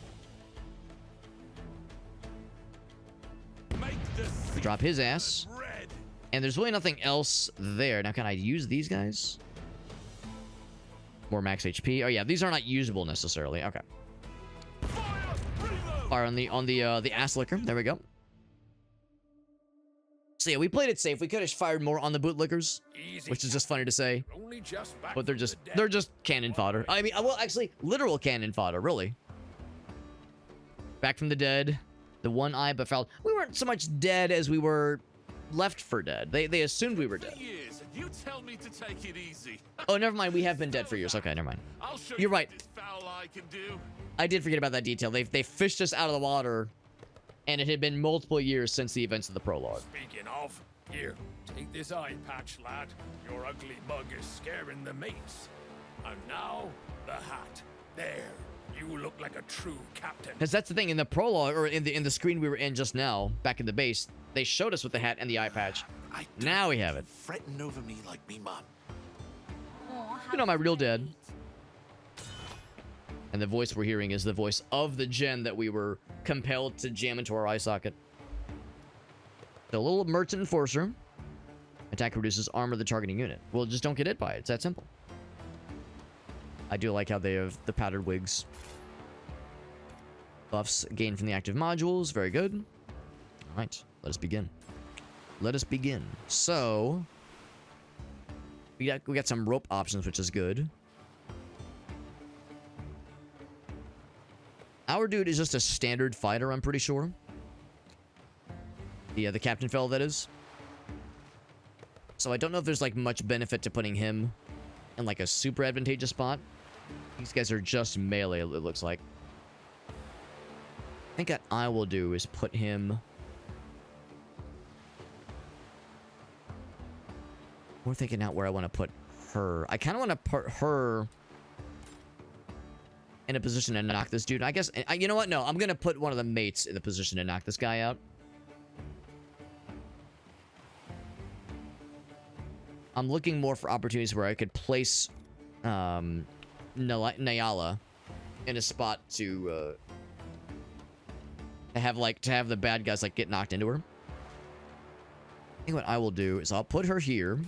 Make the sea Drop his ass. red. And there's really nothing else there. Now, can I use these guys? More max HP. Oh yeah, these are not usable necessarily. Okay. Fire. Reload. Fire on the ass licker. There we go. So yeah, we played it safe. We could have fired more on the bootlickers, Easy, which is just funny to say. only just back But they're from just the dead. they're just cannon fodder. I mean, well, actually, literal cannon fodder, really. Back from the dead. The one eye befouled. We weren't so much dead as we were left for dead. They assumed we were dead. Years, and you tell me to take it easy. Oh, never mind. We have been dead for years. Okay, never mind. I'll show You're you right. what this foul eye can do. I did forget about that detail. They fished us out of the water, and it had been multiple years since the events of the prologue. Speaking of, here, take this eye patch, lad. Your ugly bug is scaring the mates. And now, the hat. There. You look like a true captain. Because that's the thing, in the prologue, or in the screen we were in just now, back in the base, they showed us with the hat and the eye patch. I Now we have it. fretting over me like me mom. You know my real dad. And the voice we're hearing is the voice of the gen that we were compelled to jam into our eye socket. The little merchant enforcer. Attack reduces armor of the targeting unit. Well, just don't get hit by it. It's that simple. I do like how they have the powdered wigs. Buffs gained from the active modules. Very good. All right, let us begin. Let us begin. So, we got some rope options, which is good. Our dude is just a standard fighter, I'm pretty sure. Yeah, the captain fellow, that is. So I don't know if there's like much benefit to putting him in like a super advantageous spot. These guys are just melee, it looks like. I think what I will do is put him... We're thinking out where I want to put her. I kind of want to put her in a position to knock this dude. I guess, you know what? No, I'm going to put one of the mates in the position to knock this guy out. I'm looking more for opportunities where I could place Nyala in a spot to have the bad guys like get knocked into her. I think what I will do is I'll put her here,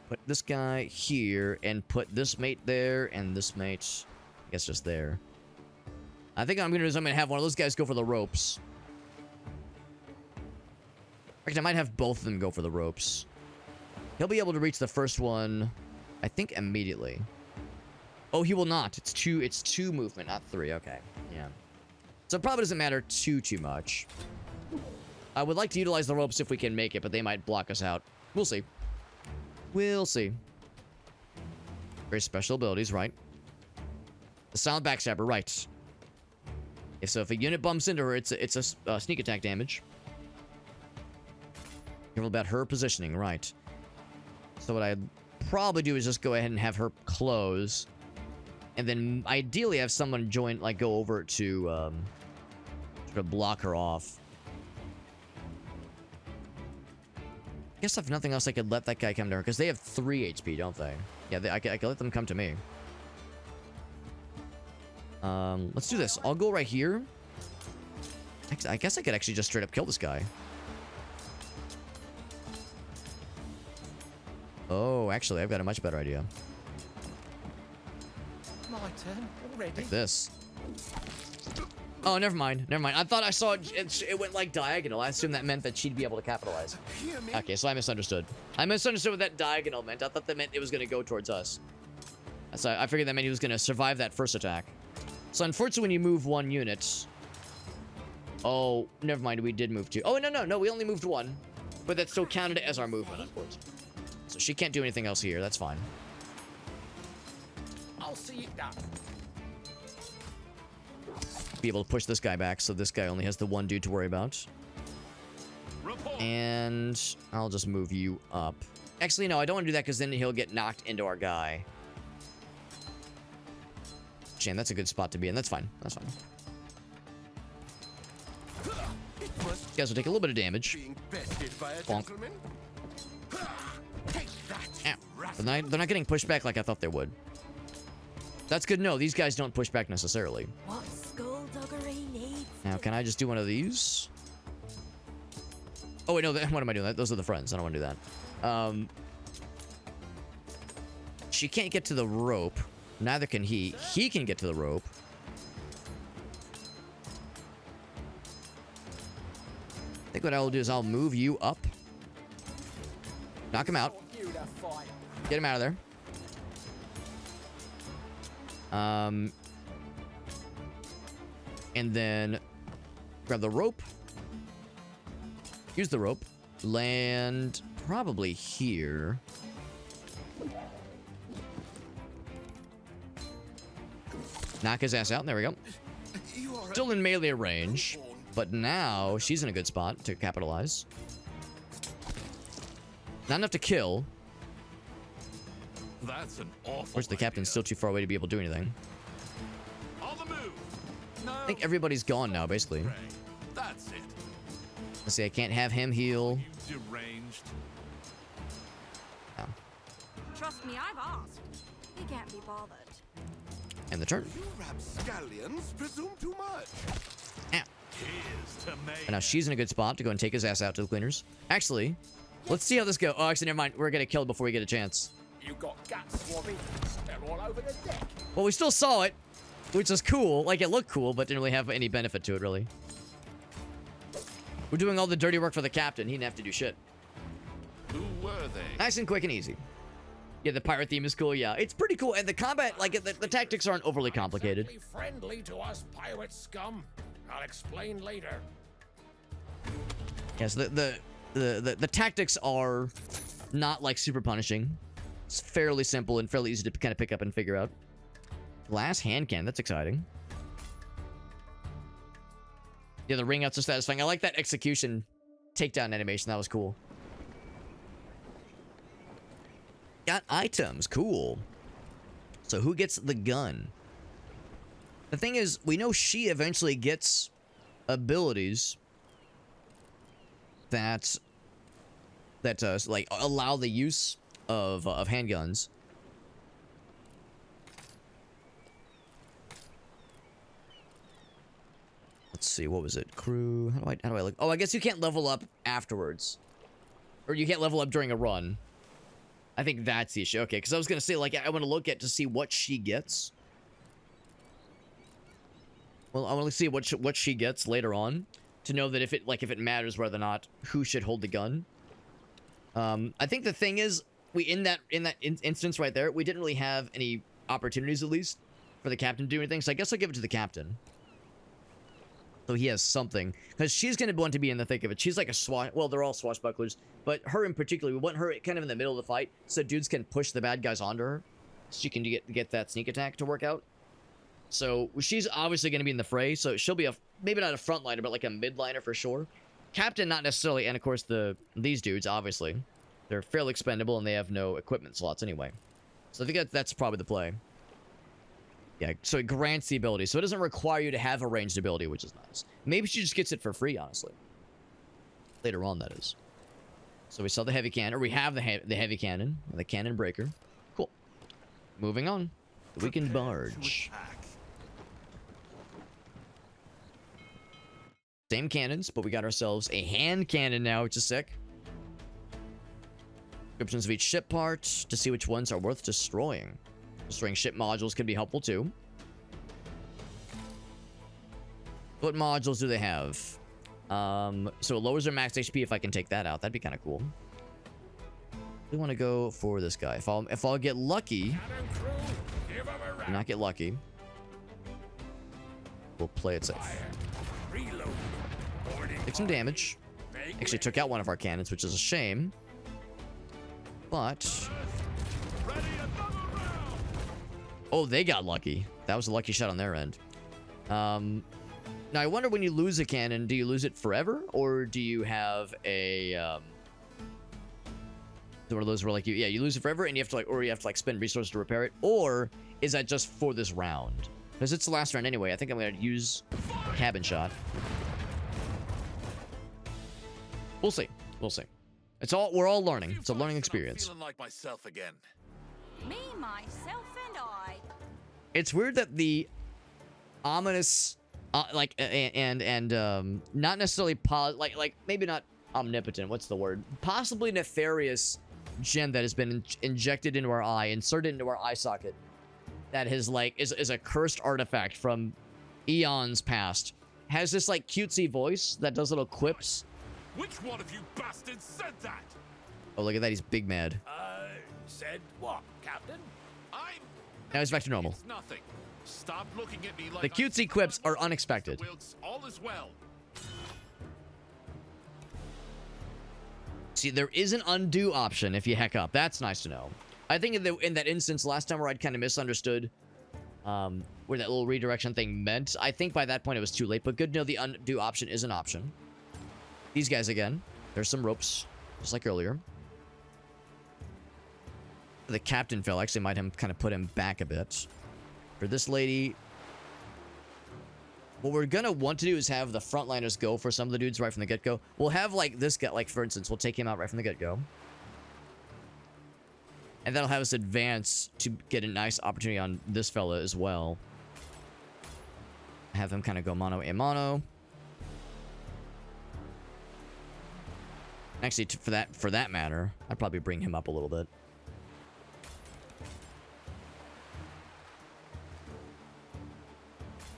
put this guy here, and put this mate there, and this mate, I guess, just there. I think I'm gonna have one of those guys go for the ropes. In fact, I might have both of them go for the ropes. He'll be able to reach the first one, I think, immediately. Oh, he will not. It's two movement, not three. Okay, yeah. So it probably doesn't matter too much. I would like to utilize the ropes if we can make it, but they might block us out. We'll see. We'll see. Very special abilities, right? The silent backstabber, right. If a unit bumps into her, it's a sneak attack damage. Careful about her positioning, right. So what I'd probably do is just go ahead and have her close. And then ideally have someone join, like, go over to, sort of block her off. I guess if nothing else, I could let that guy come to her, because they have 3 HP, don't they? Yeah, I could let them come to me. Let's do this. I'll go right here. I guess I could actually just straight up kill this guy. Oh, actually, I've got a much better idea. My turn already. Like this. Oh, never mind. Never mind. I thought I saw it went like diagonal. I assumed that meant that she'd be able to capitalize. Hear me? Okay, so I misunderstood. I misunderstood what that diagonal meant. I thought that meant it was going to go towards us. So I figured that meant he was going to survive that first attack. So unfortunately, when you move one unit... Oh, never mind. We did move two. Oh, no. We only moved one. But that still counted as our movement, unfortunately. So she can't do anything else here. That's fine. I'll see it done. Be able to push this guy back, so this guy only has the one dude to worry about. Report. And I'll just move you up. Actually, no, I don't want to do that because then he'll get knocked into our guy. Shame, that's a good spot to be in. That's fine. That's fine. You guys will take a little bit of damage. Being bested by a Bonk. gentleman. Take that, Ow. rascal. They're not getting pushed back like I thought they would. That's good to know. These guys don't push back necessarily. What skullduggery needs? Now, can I just do one of these? Oh, wait, no. What am I doing? Those are the friends. I don't want to do that. She can't get to the rope. Neither can he. He can get to the rope. I think what I will do is I'll move you up. Knock him out. Get him out of there. And then Grab the rope. Use the rope. Land probably here. Knock his ass out. There we go. Still in melee range, but now she's in a good spot to capitalize. Not enough to kill. That's an awful. Of course, the captain's still too far away to be able to do anything. On the move. No. I think everybody's gone now, basically. That's it. Let's see, I can't have him heal. You deranged. Oh. Trust me, I've asked. He can't be bothered. And the turn. You rapscallions presume too much. Ow. Here's to me. And now she's in a good spot to go and take his ass out to the cleaners. Actually, let's see how this goes. Oh, actually, never mind. We're gonna kill before we get a chance. You got guts, Swabby. They're all over the deck. Well, we still saw it, which is cool. Like, it looked cool, but didn't really have any benefit to it, really. We're doing all the dirty work for the captain. He didn't have to do shit. Who were they? Nice and quick and easy. Yeah, the pirate theme is cool. Yeah, it's pretty cool. And the combat, like, the tactics aren't overly complicated. Exactly friendly to us pirate scum. I'll explain later. Yes, the tactics are not, like, super punishing. It's fairly simple and fairly easy to kind of pick up and figure out. Glass hand cannon. That's exciting. Yeah, the ring outs are satisfying. I like that execution takedown animation. That was cool. Got items. Cool. So who gets the gun? The thing is, we know she eventually gets abilities that like allow the use of handguns. Let's see, what was it? Crew. How do I look? Oh, I guess you can't level up afterwards. Or you can't level up during a run. I think that's the issue. Okay, because I was gonna say, like, I want to look at to see what she gets. Well, I want to see what she gets later on to know that if it matters whether or not who should hold the gun. I think the thing is, in that instance right there, we didn't really have any opportunities, at least, for the captain to do anything. So I guess I'll give it to the captain. So he has something, because she's going to want to be in the thick of it. She's like a well, they're all swashbucklers, but her in particular, we want her kind of in the middle of the fight, so dudes can push the bad guys onto her, so she can get that sneak attack to work out. So she's obviously going to be in the fray, so she'll be maybe not a frontliner, but like a midliner for sure. Captain, not necessarily, and of course these dudes, obviously, they're fairly expendable and they have no equipment slots anyway. So I think that's probably the play. Yeah, so it grants the ability. So it doesn't require you to have a ranged ability, which is nice. Maybe she just gets it for free, honestly. Later on, that is. So we saw the heavy cannon, or we have the heavy cannon, the cannon breaker. Cool. Moving on. The weakened barge. Same cannons, but we got ourselves a hand cannon now, which is sick. Descriptions of each ship part to see which ones are worth destroying. Destroying ship modules can be helpful too. What modules do they have? So it lowers their max HP if I can take that out. That'd be kind of cool. We want to go for this guy. If I'll get lucky, not get lucky, we'll play it safe. Take some damage. Actually took out one of our cannons, which is a shame. But oh, they got lucky. That was a lucky shot on their end. Now I wonder, when you lose a cannon, do you lose it forever, or do you have a one of those where, like, you lose it forever and you have to like spend resources to repair it, or is that just for this round? Because it's the last round anyway. I think I'm gonna use cabin shot. We'll see. We'll see. We're all learning. It's a learning experience. Feeling like myself again. Me, myself, and I. It's weird that the ominous, not necessarily like maybe not omnipotent. What's the word? Possibly nefarious gem that has been injected into our eye, inserted into our eye socket. That has is a cursed artifact from eons past. Has this like cutesy voice that does little quips. Which one of you bastards said that? Oh, look at that. He's big mad. Said what, Captain? Now he's back to normal. It's nothing. Stop looking at me like The cutesy quips are unexpected. All is well. See, there is an undo option if you heck up. That's nice to know. I think in that instance last time where I'd kind of misunderstood where that little redirection thing meant, I think by that point it was too late. But good to know the undo option is an option. These guys again. There's some ropes, just like earlier. The captain fell. Actually, might have kind of put him back a bit. For this lady, what we're gonna want to do is have the frontliners go for some of the dudes right from the get-go. We'll have like this guy, like for instance, we'll take him out right from the get-go. And that'll have us advance to get a nice opportunity on this fella as well. Have him kind of go mano a mano. Actually, for that matter, I'd probably bring him up a little bit.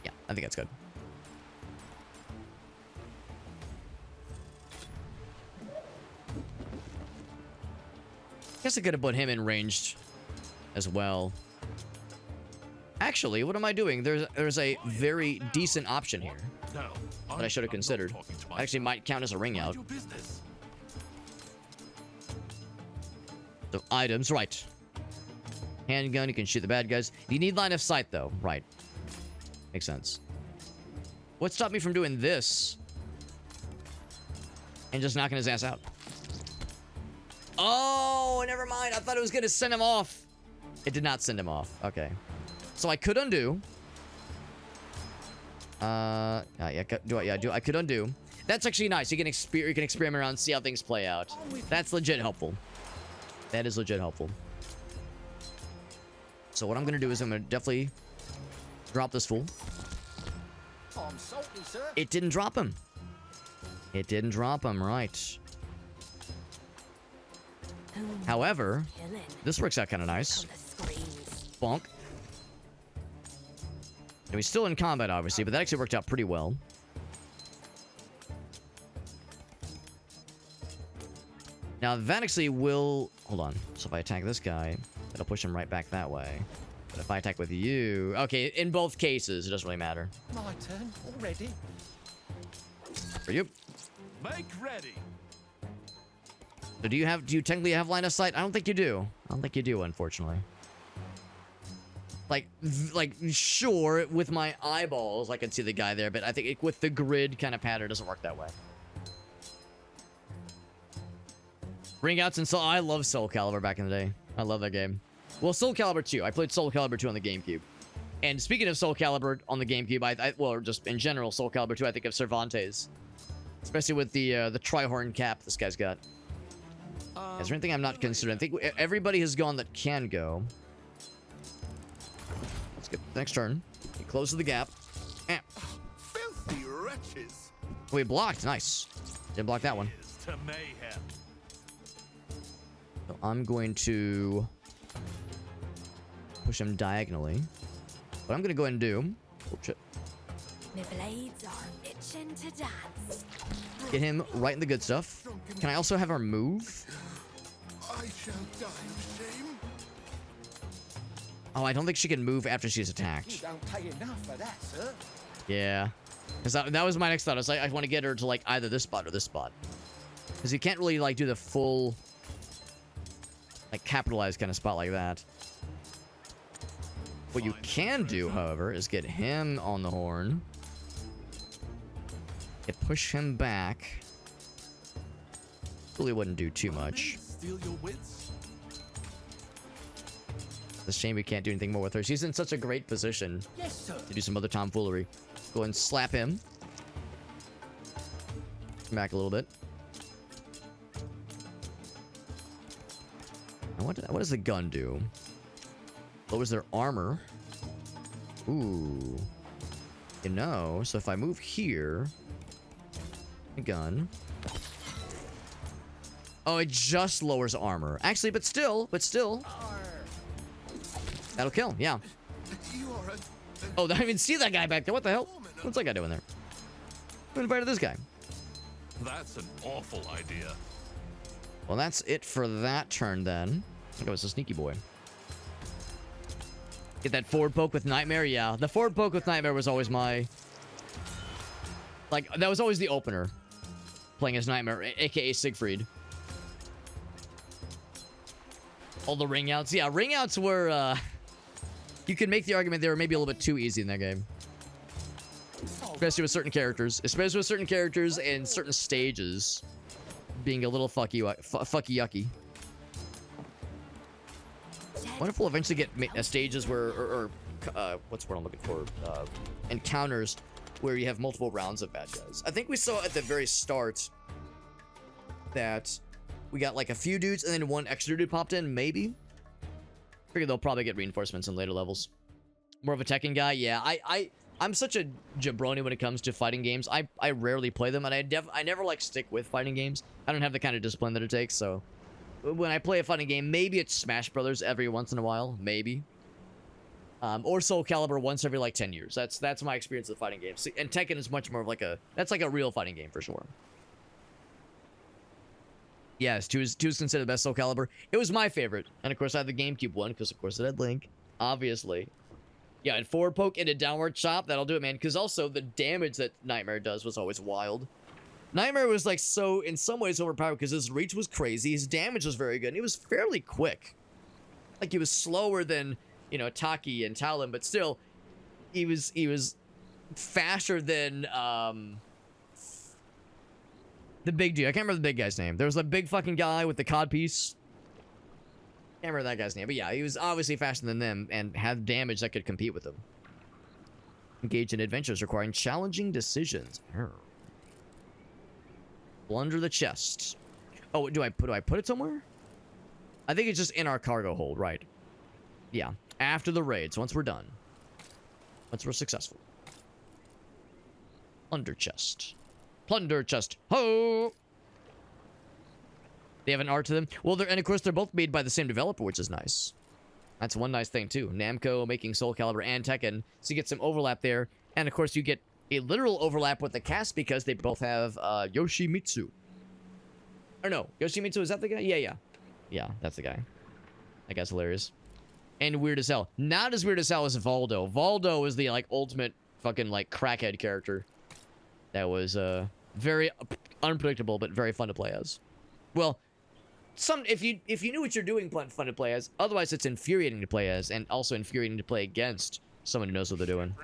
Yeah, I think that's good. Guess I could have put him in ranged as well. Actually, what am I doing? There's a very decent option here No, that I should have considered. Actually, might count as a ring out. Your business. So items, right. Handgun, you can shoot the bad guys. You need line of sight though, right. Makes sense. What stopped me from doing this? And just knocking his ass out. Oh, never mind. I thought it was gonna send him off. It did not send him off. Okay. So I could undo. Yeah, I could undo. That's actually nice. You can experiment around, see how things play out. That's legit helpful. That is legit helpful. So what I'm gonna do is I'm gonna definitely drop this fool. I'm salty, sir. It didn't drop him. It didn't drop him, right. However, this works out kind of nice. Bonk. And he's still in combat, obviously, but that actually worked out pretty well. Now, that actually will... Hold on. So if I attack this guy, it'll push him right back that way. But if I attack with you... Okay, in both cases, it doesn't really matter. My turn already. For you. Make ready. So do you technically have line of sight? I don't think you do. I don't think you do, unfortunately. Like, sure, with my eyeballs, I can see the guy there, but I think with the grid kind of pattern, it doesn't work that way. Ring outs and Soul. I love Soul Calibur back in the day. I love that game. Well, Soul Calibur 2. I played Soul Calibur 2 on the GameCube. And speaking of Soul Calibur on the GameCube, well, just in general, Soul Calibur 2, I think of Cervantes. Especially with the Trihorn cap this guy's got. Is there anything I'm not considering? I think everybody has gone that can go. Let's get the next turn. He closes the gap. Filthy wretches. We blocked. Nice. Didn't block that one. Here's to mayhem. So I'm going to push him diagonally. What I'm going to go ahead and do... Oh, shit. My blades are itching to dance. Get him right in the good stuff. Can I also have her move? I shall die of shame. Oh, I don't think she can move after she's attacked. Don't pay enough for that, sir. Yeah. Because that was my next thought. I was like, I want to get her to, like, either this spot or this spot. Because you can't really, like, do the full... like, capitalized kind of spot like that. What you can do, however, is get him on the horn. Push him back. Really wouldn't do too much. Steal your wits. It's a shame we can't do anything more with her. She's in such a great position to do some other tomfoolery. Go ahead and slap him. Back a little bit. And what does the gun do? Lowers their armor. Ooh. You know, so if I move here... gun. Oh, it just lowers armor. Actually, but still. That'll kill, yeah. Oh, I didn't even see that guy back there. What the hell? What's that guy doing there? Who invited this guy? That's an awful idea. Well, that's it for that turn then. I think it was a sneaky boy. Get that forward poke with Nightmare? Yeah, the forward poke with Nightmare was always my... like, that was always the opener. Playing as Nightmare, aka Siegfried. All the ring outs. Yeah, ring outs were, you could make the argument they were maybe a little bit too easy in that game. Especially with certain characters. Especially with certain characters and certain stages being a little fucky yucky. I wonder if we'll eventually get stages where, or what's the word I'm looking for? Encounters where you have multiple rounds of bad guys. I think we saw at the very start that we got like a few dudes and then one extra dude popped in, maybe. I figure they'll probably get reinforcements in later levels. More of a Tekken guy, yeah. I'm such a jabroni when it comes to fighting games. I rarely play them, and I never like stick with fighting games. I don't have the kind of discipline that it takes, so when I play a fighting game, maybe it's Smash Brothers every once in a while, maybe. Or Soul Calibur once every like 10 years. That's my experience with fighting games. See, and Tekken is much more of like that's like a real fighting game for sure. Yes, 2 is considered the best Soul Calibur. It was my favorite, and of course I had the GameCube one because of course it had Link, obviously. Yeah, and forward poke and a downward chop, that'll do it, man. Because also the damage that Nightmare does was always wild. Nightmare was like so in some ways overpowered because his reach was crazy, his damage was very good, and he was fairly quick. Like he was slower than, you know, Taki and Talon, but still, he was faster than the big dude. I can't remember the big guy's name. There was a big fucking guy with the codpiece. Can't remember that guy's name, but yeah, he was obviously faster than them and had damage that could compete with them. Engage in adventures requiring challenging decisions. Plunder the chest. Oh, do I put it somewhere? I think it's just in our cargo hold, right? Yeah. After the raids, once we're done. Once we're successful. Plunder chest. Plunder chest. Ho! They have an art to them. Well, and of course, they're both made by the same developer, which is nice. That's one nice thing, too. Namco making Soul Calibur and Tekken. So you get some overlap there. And of course, you get a literal overlap with the cast because they both have Yoshimitsu. Or no, Yoshimitsu, is that the guy? Yeah. Yeah, that's the guy. That guy's hilarious. And weird as hell. Not as weird as hell as Valdo. Valdo is the, like, ultimate fucking, like, crackhead character. That was, very unpredictable, but very fun to play as. Well, if you knew what you're doing, fun to play as. Otherwise, it's infuriating to play as, and also infuriating to play against someone who knows what they're doing.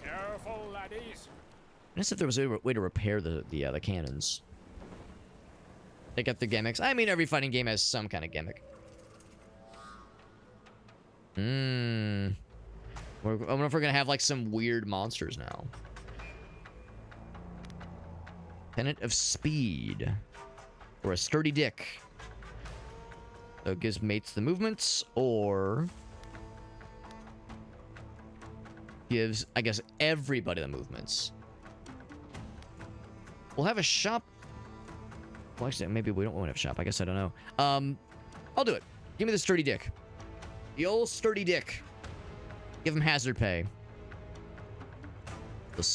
Careful, laddies. Unless if there was a way to repair the cannons. They got the gimmicks. I mean, every fighting game has some kind of gimmick. I wonder if we're gonna have like some weird monsters now. Tenet of Speed. Or a sturdy dick. So it gives mates the movements, or gives, I guess, everybody the movements. We'll have a shop. Well, actually, maybe we don't want to have a shop. I guess I don't know. I'll do it. Give me the sturdy dick. The old sturdy dick. Give him hazard pay.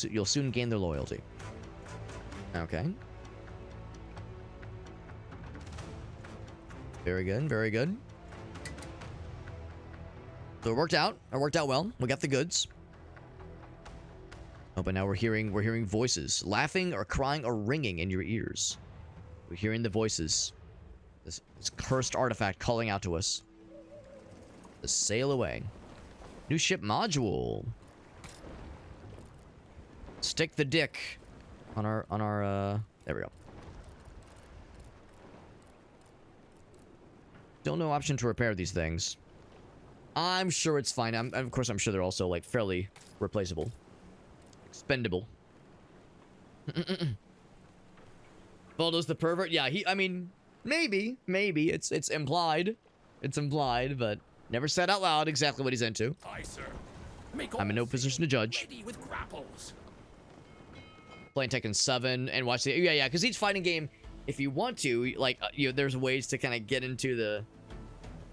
You'll soon gain their loyalty. Okay. Very good, very good. So it worked out. It worked out well. We got the goods. Oh, but now we're hearing voices, laughing or crying or ringing in your ears. We're hearing the voices. This cursed artifact calling out to us. To sail away. New ship module. Stick the dick on our there we go. Still no option to repair these things. I'm sure it's fine. Of course, I'm sure they're also, like, fairly replaceable. Expendable. Baldo's the pervert? Yeah, I mean, maybe. It's implied. It's implied, but never said out loud exactly what he's into. Aye, sir. I'm in no position to judge. Ready with grapples. Playing Tekken 7 and watch the... Yeah, because each fighting game, if you want to, like, you know, there's ways to kind of get into the...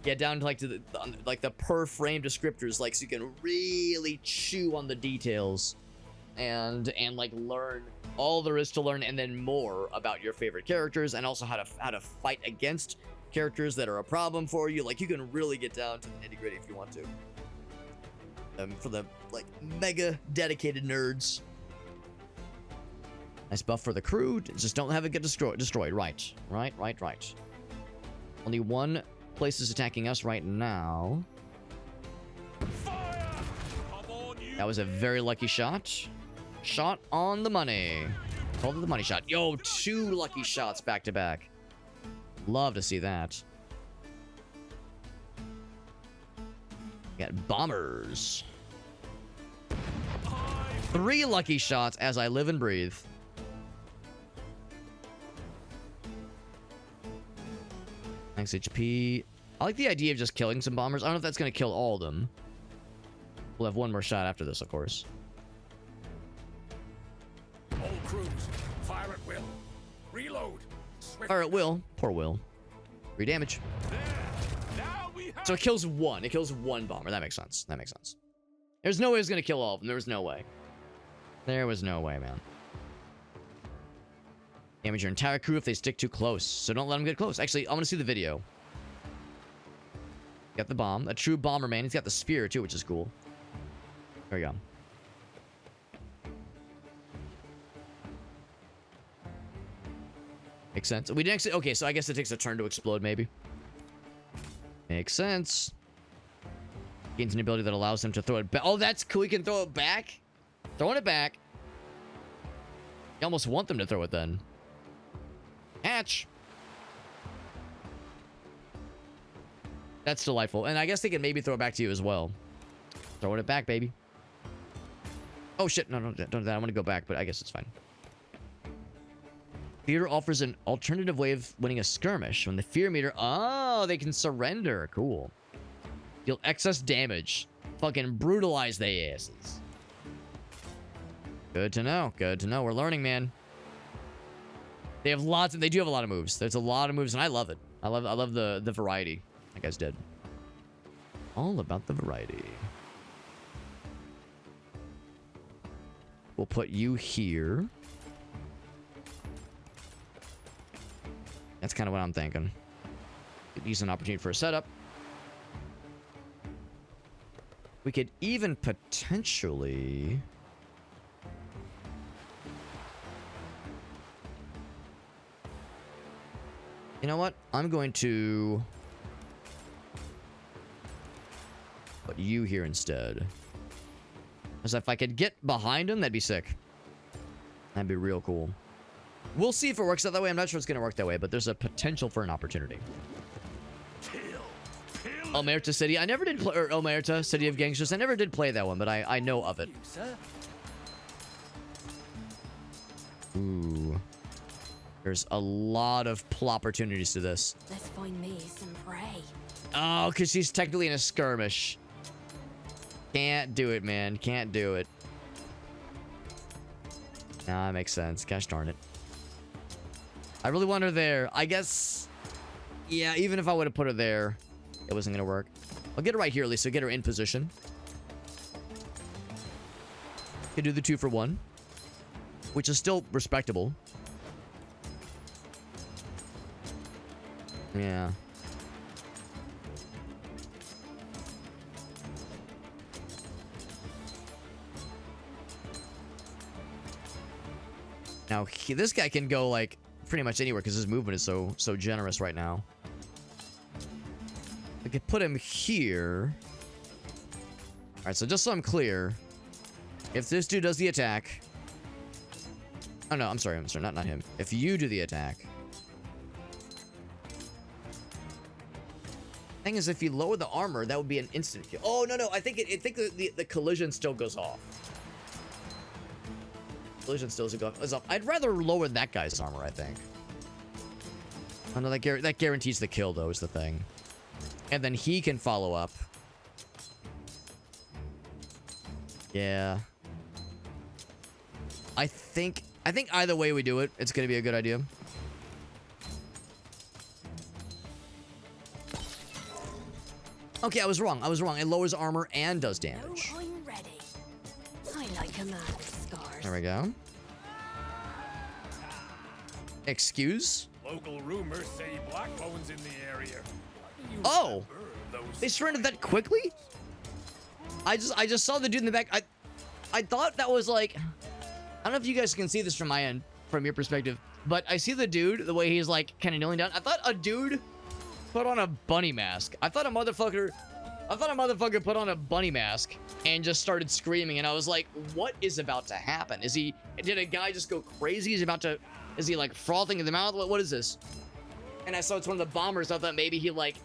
Get down to, like, the per frame descriptors, like, so you can really chew on the details and like, learn all there is to learn and then more about your favorite characters and also how to fight against characters that are a problem for you. Like, you can really get down to the nitty-gritty if you want to. For the, like, mega dedicated nerds. Nice buff for the crew. Just don't have it get destroyed. Right. Only one places attacking us right now. Fire! Come on, you. That was a very lucky shot. Shot on the money. Called it the money shot. Yo, 2 lucky shots back to back. Love to see that. Got bombers. 3 lucky shots as I live and breathe. Thanks, HP. I like the idea of just killing some bombers. I don't know if that's going to kill all of them. We'll have 1 more shot after this, of course. All crews, fire at will. Reload. Swift. Fire at will. Poor Will. 3 damage. Now we have. So it kills 1. It kills 1 bomber. That makes sense. That makes sense. There's no way it's going to kill all of them. There was no way. There was no way, man. Damage your entire crew if they stick too close. So don't let them get close. Actually, I want to see the video. Got the bomb. A true bomber, man. He's got the spear, too, which is cool. There we go. Makes sense. We didn't actually... Okay, so I guess it takes a turn to explode, maybe. Makes sense. Gains an ability that allows him to throw it back. Oh, that's cool. He can throw it back. Throwing it back. You almost want them to throw it then. Hatch. That's delightful. And I guess they can maybe throw it back to you as well. Throwing it back, baby. Oh, shit. No, don't do that. I want to go back, but I guess it's fine. Theater offers an alternative way of winning a skirmish. When the fear meter... Oh, they can surrender. Cool. Deal excess damage. Fucking brutalize their asses. Good to know. Good to know. We're learning, man. They have lots... They do have a lot of moves. There's a lot of moves, and I love it. I love the variety. That guy's dead. All about the variety. We'll put you here. That's kind of what I'm thinking. Use an opportunity for a setup. We could even potentially... You know what? I'm going to put you here instead. Because if I could get behind him, that'd be sick. That'd be real cool. We'll see if it works out that way. I'm not sure it's going to work that way, but there's a potential for an opportunity. Omerta City. I never did play... Or Omerta, City of Gangsters. I never did play that one, but I know of it. Ooh. There's a lot of plot opportunities to this. Let's find me some prey. Oh, because she's technically in a skirmish. Can't do it, man. Can't do it. Nah, that makes sense. Gosh darn it. I really want her there. I guess... Yeah, even if I would have put her there, it wasn't going to work. I'll get her right here, at least, so get her in position. Could do the 2 for 1. Which is still respectable. Yeah. Now, this guy can go, like, pretty much anywhere because his movement is so generous right now. I could put him here. Alright, so just so I'm clear, if this dude does the attack... Oh, no, I'm sorry, not him. If you do the attack... Thing is, if you lower the armor, that would be an instant kill. Oh, no, I think the collision still goes off. Collision still goes off. I'd rather lower that guy's armor, I think. Oh, no, that guarantees the kill, though, is the thing. And then he can follow up. Yeah. I think either way we do it, it's going to be a good idea. Okay, I was wrong. It lowers armor and does damage. No, I'm ready. I like a man with scars. There we go. Excuse? Local rumors say Blackbone's in the area. You Oh! remember those They surrendered that quickly? I just saw the dude in the back. I thought that was like... I don't know if you guys can see this from my end, from your perspective, but I see the dude, the way he's like kind of kneeling down. I thought a dude put on a bunny mask. I thought a motherfucker put on a bunny mask and just started screaming, and I was like, what is about to happen? Did a guy just go crazy? Is he like frothing in the mouth? What is this? And I saw it's one of the bombers. I thought maybe he like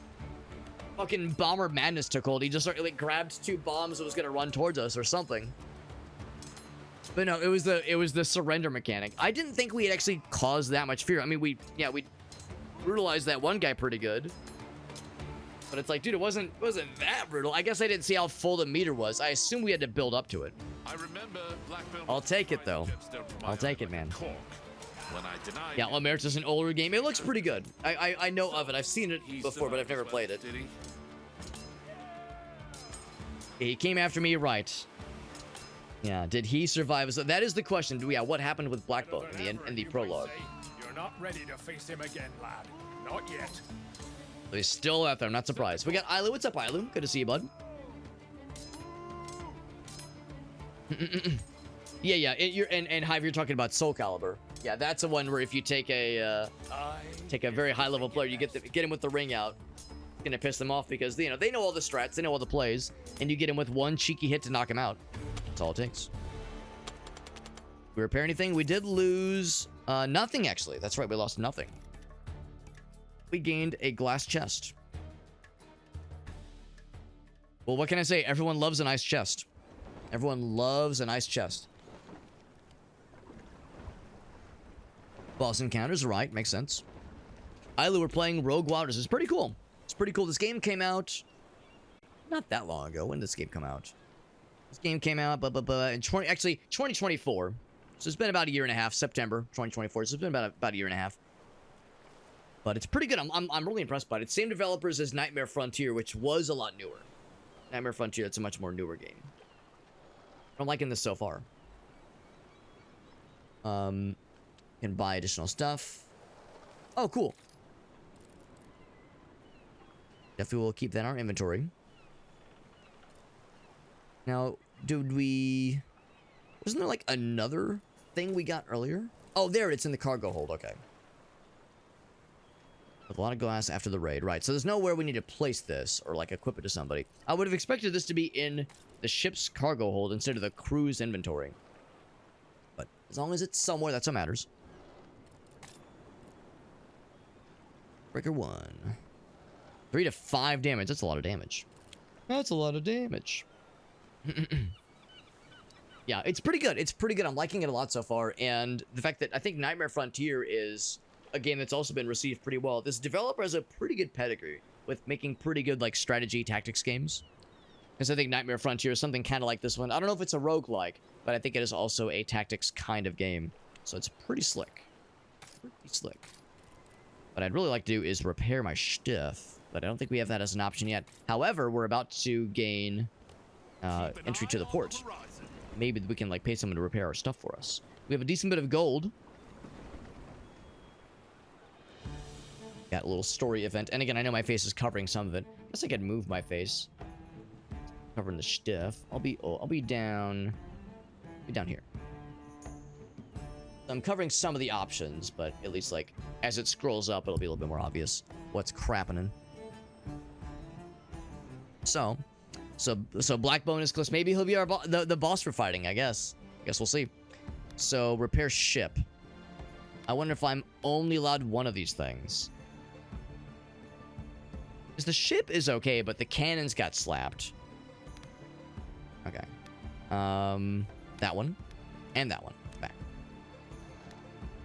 fucking bomber madness took hold. He just like grabbed 2 bombs and was gonna run towards us or something. But no, it was the surrender mechanic. I didn't think we had actually caused that much fear. I mean, we brutalized that one guy pretty good. But it's like, dude, it wasn't that brutal. I guess I didn't see how full the meter was. I assume we had to build up to it. I remember I'll take it though. I'll take it, man. Yeah, Omerta is an older game. It looks pretty good. I know of it. I've seen it before, but I've never played it. He came after me, right? Yeah, did he survive? So that is the question. Yeah, what happened with Blackbone in the prologue? You're not ready to face him again, lad. Not yet. He's still out there. I'm not surprised. We got Ilu. What's up, Ilu? Good to see you, bud. Yeah. And Hive, you're talking about Soul Calibur. Yeah, that's the one where if you take a very high level player, you get him with the ring out. It's gonna piss them off because they know all the strats, they know all the plays, and you get him with one cheeky hit to knock him out. That's all it takes. We repair anything? We did lose nothing actually. That's right, we lost nothing. We gained a glass chest. Well, what can I say? Everyone loves a nice chest. Everyone loves a nice chest. Boss encounters, right? Makes sense. Ilu, we're playing Rogue Waters. It's pretty cool. It's pretty cool. This game came out not that long ago. When did this game come out? This game came out in 2024. So it's been about a year and a half. September 2024. So it's been about a year and a half. But it's pretty good. I'm really impressed by it. It's same developers as Nightmare Frontier, which was a lot newer. Nightmare Frontier, it's a much more newer game. I'm liking this so far. Can buy additional stuff. Oh, cool. Definitely will keep that in our inventory. Now, wasn't there like another thing we got earlier? Oh, there, it's in the cargo hold, okay. With a lot of glass after the raid, right. So there's nowhere we need to place this or like equip it to somebody. I would have expected this to be in the ship's cargo hold instead of the crew's inventory. But as long as it's somewhere, that's what matters. Breaker 1. 3 to 5 damage. That's a lot of damage. That's a lot of damage. Yeah, it's pretty good. It's pretty good. I'm liking it a lot so far. And the fact that I think Nightmare Frontier is a game that's also been received pretty well. This developer has a pretty good pedigree with making pretty good like strategy tactics games. Because I think Nightmare Frontier is something kind of like this one. I don't know if it's a roguelike, but I think it is also a tactics kind of game. So it's pretty slick. Pretty slick. What I'd really like to do is repair my stuff, but I don't think we have that as an option yet. However, we're about to gain entry to the port. Maybe we can like pay someone to repair our stuff for us. We have a decent bit of gold. Got a little story event. And again, I know my face is covering some of it. I guess I could move my face. Covering the stuff. I'll be down here. I'm covering some of the options, but at least like as it scrolls up, it'll be a little bit more obvious what's crapping. So Blackbone is close. Maybe he'll be the boss for fighting. I guess we'll see. So repair ship. I wonder if I'm only allowed one of these things. Because the ship is okay, but the cannons got slapped. Okay. That one and that one. Back.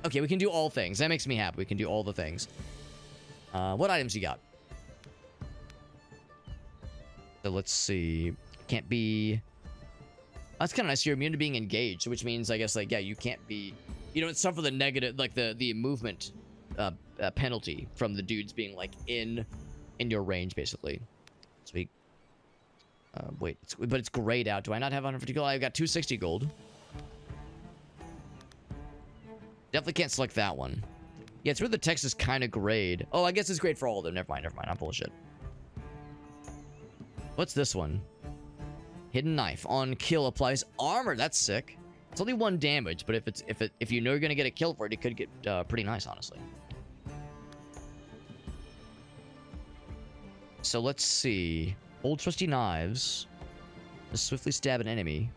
Okay, we can do all things. That makes me happy. We can do all the things. What items you got? So let's see. Can't be... That's kind of nice. You're immune to being engaged, which means, I guess, like, yeah, you can't be... You don't suffer the negative, like, the movement penalty from the dudes being, like, in your range, basically. So we... wait, but it's grayed out. Do I not have 150 gold? I've got 260 gold. Definitely can't select that one. Yeah, it's where the text is kind of grayed. Oh, I guess it's grayed for all of them. Never mind. I'm full of shit. What's this one? Hidden knife. On kill applies armor. That's sick. It's only 1 damage, but if you know you're gonna get a kill for it, it could get pretty nice, honestly. So let's see. Old trusty knives. To swiftly stab an enemy.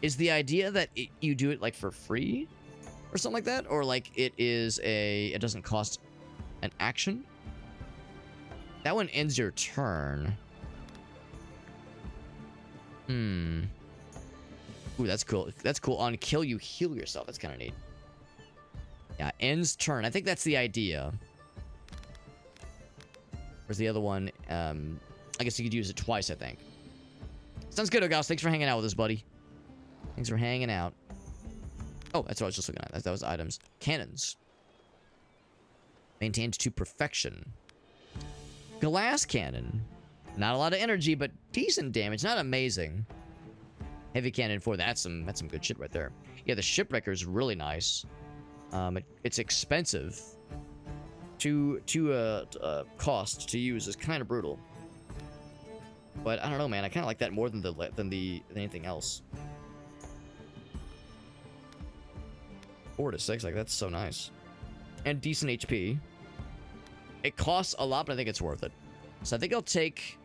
Is the idea that you do it like for free? Or something like that? Or like it doesn't cost an action? That one ends your turn. Ooh, that's cool. That's cool. On kill, you heal yourself. That's kind of neat. Yeah, ends turn. I think that's the idea. Where's the other one? I guess you could use it twice, I think. Sounds good, Ogos. Thanks for hanging out with us, buddy. Thanks for hanging out. Oh, that's what I was just looking at. That was items. Cannons. Maintained to perfection. Glass cannon. Not a lot of energy, but decent damage. Not amazing. Heavy cannon 4. That's some good shit right there. Yeah, the shipwrecker is really nice. It's expensive. To cost to use is kind of brutal. But I don't know, man. I kind of like that more than anything else. 4 to 6, like that's so nice. And decent HP. It costs a lot, but I think it's worth it. So I think I'll take...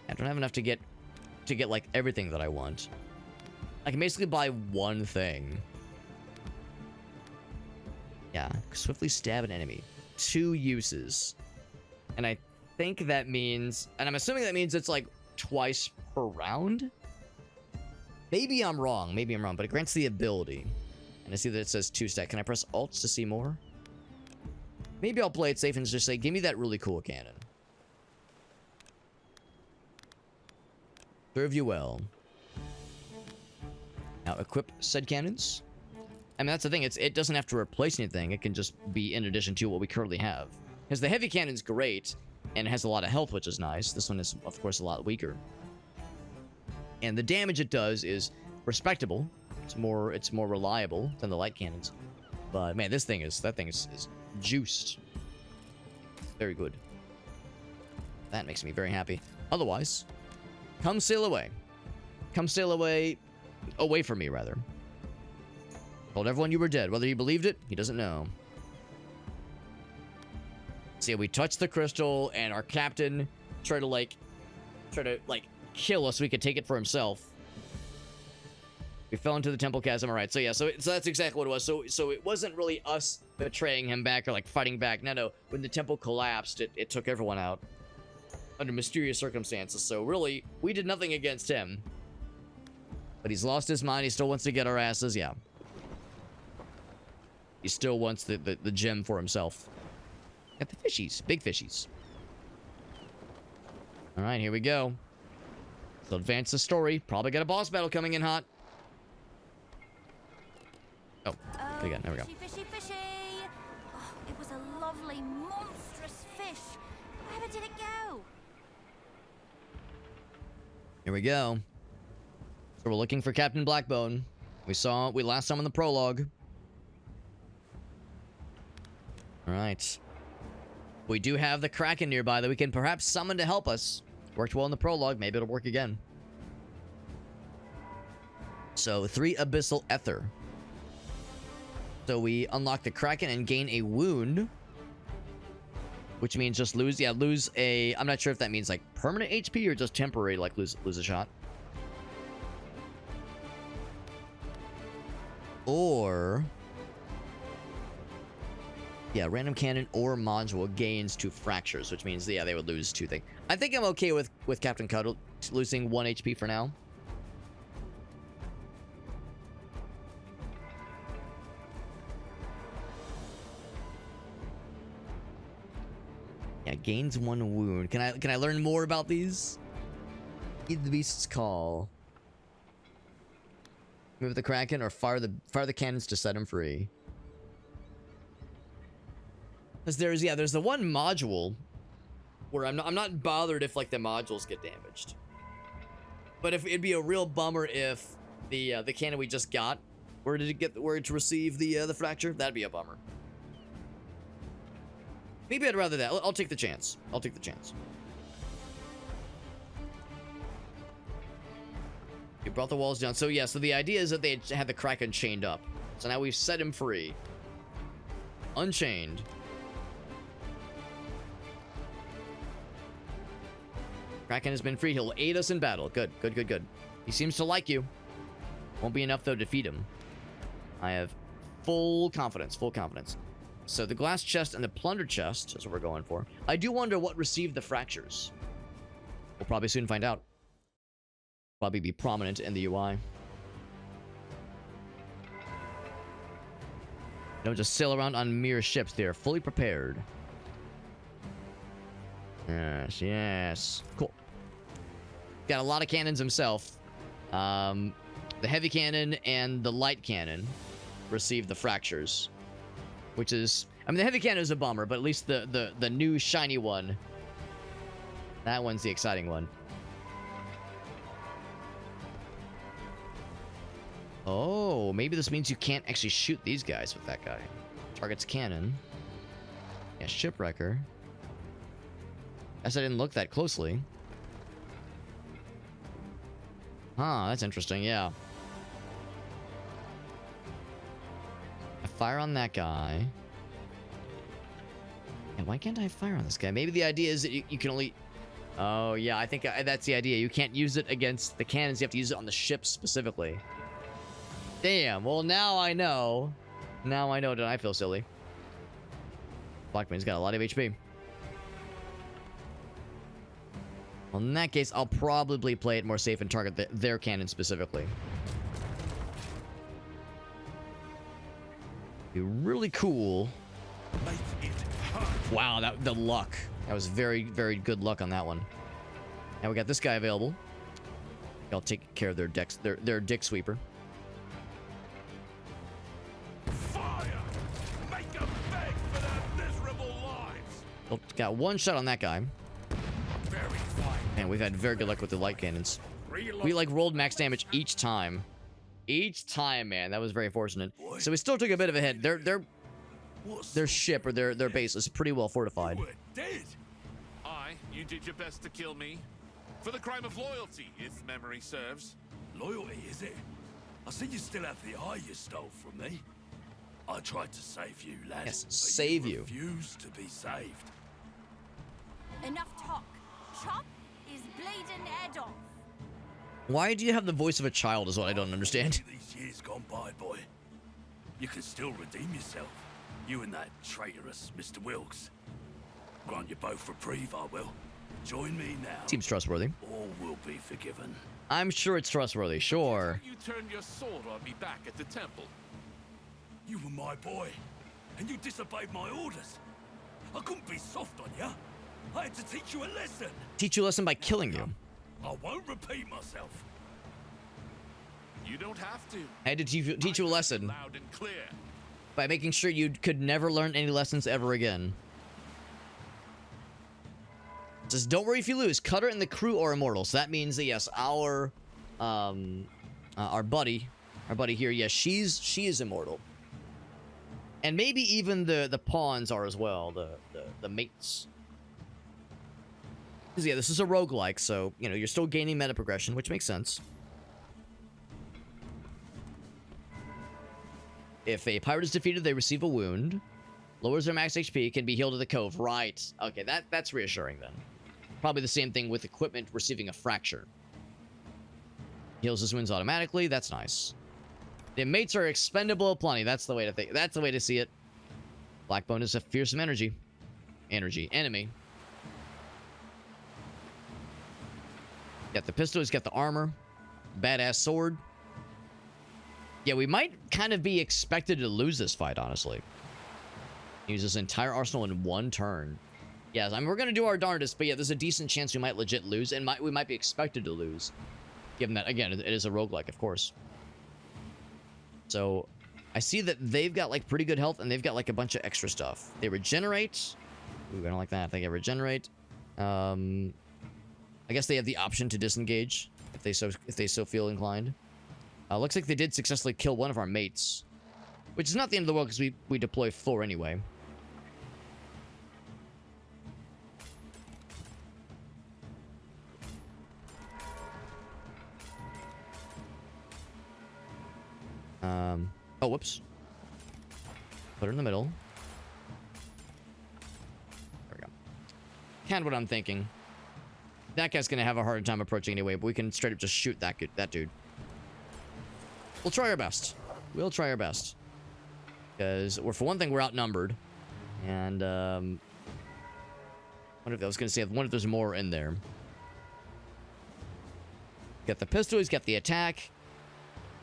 I don't have enough to get like everything that I want. I can basically buy one thing. Yeah, swiftly stab an enemy. 2 uses. And I think that means... And I'm assuming that means it's like twice per round? Maybe I'm wrong, but it grants the ability. And I see that it says 2 stack. Can I press Alt to see more? Maybe I'll play it safe and just say, give me that really cool cannon. Serve you well. Now equip said cannons. I mean, that's the thing. It doesn't have to replace anything. It can just be in addition to what we currently have. Because the heavy cannon's great, and it has a lot of health, which is nice. This one is, of course, a lot weaker. And the damage it does is respectable. It's more reliable than the light cannons. But man, that thing is juiced. Very good. That makes me very happy. Otherwise, come sail away. Come sail away from me, rather. Told everyone you were dead. Whether he believed it, he doesn't know. See, we touched the crystal, and our captain tried to kill us so he could take it for himself. We fell into the temple chasm. All right, so yeah, so that's exactly what it was. So it wasn't really us betraying him back or like fighting back. No. When the temple collapsed, it took everyone out under mysterious circumstances. So really, we did nothing against him. But he's lost his mind. He still wants to get our asses. Yeah. He still wants the gem for himself. Got the fishies. Big fishies. All right, here we go. So advance the story. Probably got a boss battle coming in hot. Oh, again. There we go. Fishy, fishy. Oh, it was a lovely, monstrous fish. Where did it go? Here we go. So we're looking for Captain Blackbone. We last saw him in the prologue. All right. We do have the Kraken nearby that we can perhaps summon to help us. Worked well in the prologue. Maybe it'll work again. So 3 Abyssal Ether. So we unlock the Kraken and gain a wound. Which means just lose a... I'm not sure if that means like permanent HP or just temporary, like lose a shot. Or... yeah, random cannon or module gains 2 fractures, which means, yeah, they would lose 2 things. I think I'm okay with Captain Cuddle losing 1 HP for now. Yeah, gains 1 wound. Can I learn more about these? Heed the beast's call. Move the Kraken or fire the cannons to set him free. Because there's the one module where I'm not bothered if like the modules get damaged. But if it'd be a real bummer if the cannon we just got were to receive the fracture, that'd be a bummer. Maybe I'd rather that. I'll take the chance. I'll take the chance. You brought the walls down. So yeah, so the idea is that they had the Kraken chained up. So now we've set him free. Unchained. Kraken has been free. He'll aid us in battle. Good, good, good, good. He seems to like you. Won't be enough, though, to defeat him. I have full confidence, full confidence. So the glass chest and the plunder chest is what we're going for. I do wonder what received the fractures. We'll probably soon find out. Probably be prominent in the UI. Don't just sail around on mere ships. They are fully prepared. Yes, yes. Cool. Got a lot of cannons himself. The heavy cannon and the light cannon received the fractures. Which is... I mean, the heavy cannon is a bummer, but at least the new shiny one... That one's the exciting one. Oh, maybe this means you can't actually shoot these guys with that guy. Target's cannon. Yeah, shipwrecker. Guess I didn't look that closely. Huh, that's interesting, yeah. I fire on that guy. And why can't I fire on this guy? Maybe the idea is that you can only... Oh, yeah, I think that's the idea. You can't use it against the cannons. You have to use it on the ship specifically. Damn, well, now I know. Now I know, did I feel silly? Blackman's got a lot of HP. Well, in that case, I'll probably play it more safe and target their cannon specifically. Be really cool. Make it hurt. Wow, the luck. That was very, very good luck on that one. Now we got this guy available. I'll take care of their decks, their dick sweeper. Fire! Make them beg for their miserable lives. Oh, got one shot on that guy. Very fine. Man, we've had very good luck with the light cannons. Reload. We like rolled max damage each time. Each time, man. That was very fortunate. So we still took a bit of a hit. Their ship or their base is pretty well fortified. We're dead. Aye, you did your best to kill me. For the crime of loyalty, if memory serves. Loyalty, is it? I see you still have the eye you stole from me. I tried to save you, lad. Yes, but save you. refused to be saved. Enough talk. Chop is blading head off. Why do you have the voice of a child is what I don't understand. These years gone by, boy. You can still redeem yourself. You and that traitorous Mr. Wilkes. Grant you both reprieve, I will. Join me now. Seems trustworthy. All will be forgiven. I'm sure it's trustworthy, sure. You turned your sword on me back at the temple. You were my boy, and you disobeyed my orders. I couldn't be soft on you. I had to teach you a lesson. Teach you a lesson by killing you. I won't repeat myself. You don't have to. I had to teach you a lesson Loud and clear. by making sure you could never learn any lessons ever again. It says, don't worry if you lose. Cutter and the crew are immortal. So that means that, yes, our buddy here, yes, she is immortal. And maybe even the pawns are as well, the mates. 'Cause, yeah, this is a roguelike, so, you know, you're still gaining meta progression, which makes sense. If a pirate is defeated, they receive a wound. Lowers their max HP, can be healed to the cove. Right. Okay, that's reassuring then. Probably the same thing with equipment receiving a fracture. Heals his wounds automatically. That's nice. The mates are expendable plenty. That's the way to think. That's the way to see it. Blackbone is a fearsome enemy. Got the pistol. He's got the armor. Badass sword. Yeah, we might kind of be expected to lose this fight, honestly. Use this entire arsenal in one turn. Yes, I mean, we're going to do our darndest, but yeah, there's a decent chance we might legit lose, and we might be expected to lose. Given that, again, it is a roguelike, of course. So, I see that they've got, like, pretty good health, and they've got, like, a bunch of extra stuff. They regenerate. Ooh, I don't like that. They get regenerate. I guess they have the option to disengage, if they so feel inclined. Looks like they did successfully kill one of our mates. Which is not the end of the world, because we deploy 4 anyway. Oh, whoops. Put her in the middle. There we go. Kind of what I'm thinking. That guy's gonna have a harder time approaching anyway, but we can straight up just shoot that dude. We'll try our best. We'll try our best. Because, for one thing, we're outnumbered. And, what if I was gonna say, I wonder if there's more in there. Got the pistol, he's got the attack.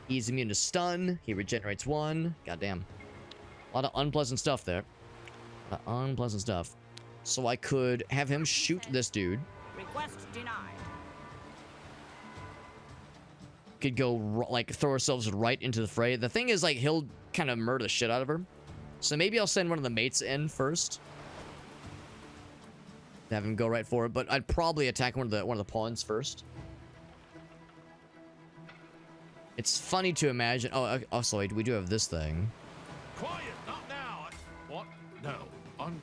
He's immune to stun. He regenerates 1. Goddamn. A lot of unpleasant stuff there. A lot of unpleasant stuff. So I could have him shoot this dude. Request denied. Could go, like, throw ourselves right into the fray. The thing is, like, he'll kind of murder the shit out of her. So maybe I'll send one of the mates in first. Have him go right for it. But I'd probably attack one of the pawns first. It's funny to imagine. Oh, also, we do have this thing. Quiet, not now. What? No. I'm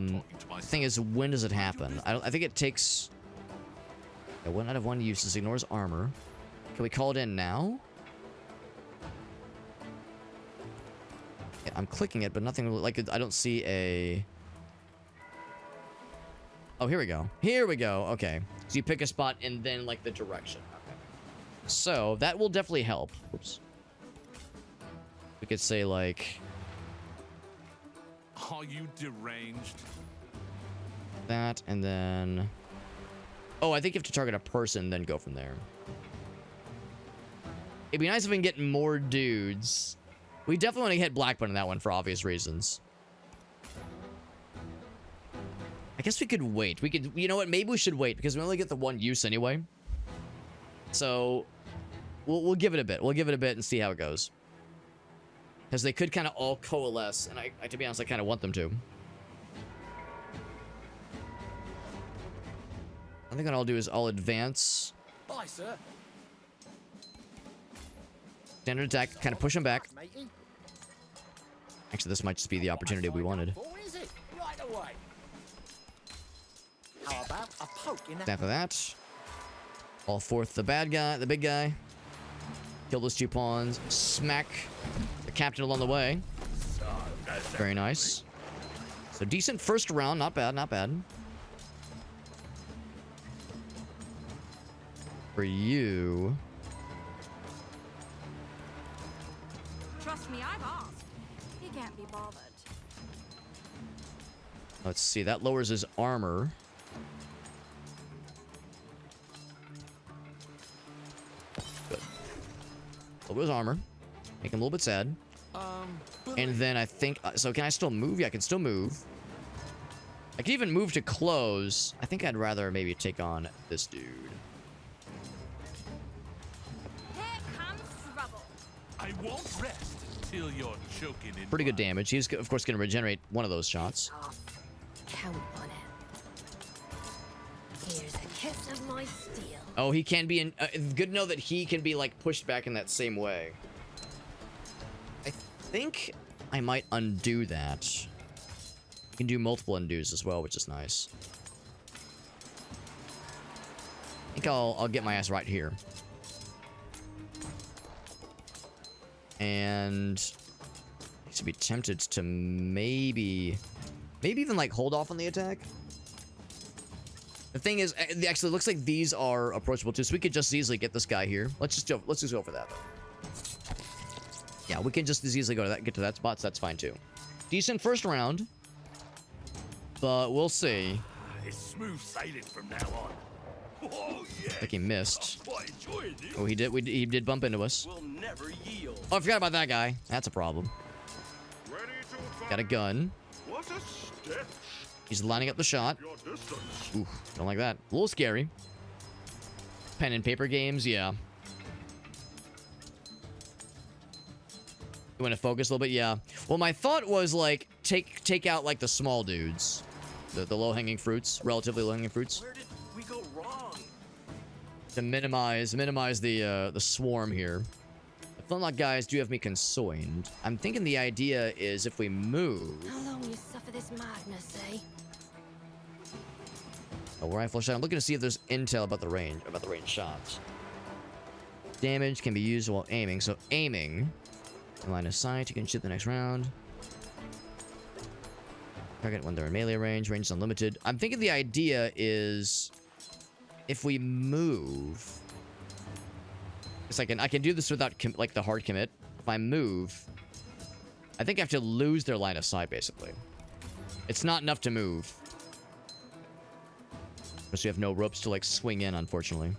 not talking to myself. Thing is, when does it happen? I think it takes... Yeah, 1 out of 1 uses. Ignores armor. Can we call it in now? Yeah, I'm clicking it, but nothing... Like, I don't see a... Oh, here we go. Here we go. Okay. So you pick a spot and then, like, the direction. Okay. So, that will definitely help. Oops. We could say, like... Are you deranged? That, and then... Oh, I think you have to target a person, then go from there. It'd be nice if we can get more dudes. We definitely want to hit Blackburn in that one for obvious reasons. I guess we could wait. We could... You know what? Maybe we should wait, because we only get the 1 use anyway. So... We'll give it a bit. We'll give it a bit and see how it goes. Because they could kind of all coalesce, and I, to be honest, I kind of want them to. I think what I'll do is I'll advance. Bye, sir. Standard attack, kind of push him back. Matey. Actually, this might just be the opportunity we wanted. Or is it? Right away. How about a poke in the... After that, all forth the bad guy, the big guy. Kill those 2 pawns. Smack the captain along the way. Very nice. So decent first round. Not bad, not bad. For you... Trust me, I've asked. He can't be bothered. Let's see. That lowers his armor. Good. Lower his armor. Make him a little bit sad. And then I think... so can I still move? Yeah, I can still move. I can even move to close. I think I'd rather maybe take on this dude. Here comes trouble. I won't rest till you're choking in Pretty good blood. damage. He's, of course, going to regenerate one of those shots. Count on it. Here's a kiss of my steel. Oh, he can be in... good to know that he can be, like, pushed back in that same way. I think I might undo that. You can do multiple undos as well, which is nice. I think I'll get my ass right here. And... I should be tempted to maybe even, like, hold off on the attack. The thing is, actually, it looks like these are approachable too, so we could just easily get this guy here. Let's just go for that, though. Yeah, we can just as easily go to that, get to that spot, so that's fine too. Decent first round, but we'll see. It's smooth sailing from now on. Oh, yeah. I think he missed. Quite enjoying this. Oh, he did bump into us. We'll never yield. Oh, I forgot about that guy. That's a problem. Ready to Got a gun. What a step. He's lining up the shot. Your distance. Ooh, don't like that. A little scary. Pen and paper games, yeah. You want to focus a little bit? Yeah. Well, my thought was, like, take out, like, the small dudes. The low-hanging fruits. Relatively low-hanging fruits. Where did we go wrong? To minimize the swarm here. The flintlock guys do have me consoined. I'm thinking the idea is if we move... How long will you suffer this madness, eh? A rifle shot. I'm looking to see if there's intel about the range shots. Damage can be used while aiming. So aiming, in line of sight, you can shoot the next round. Target when they're in melee range. Range is unlimited. I'm thinking the idea is if we move, it's like I can do this without like the hard commit. If I move, I think I have to lose their line of sight basically. It's not enough to move. Because we have no ropes to like swing in, unfortunately.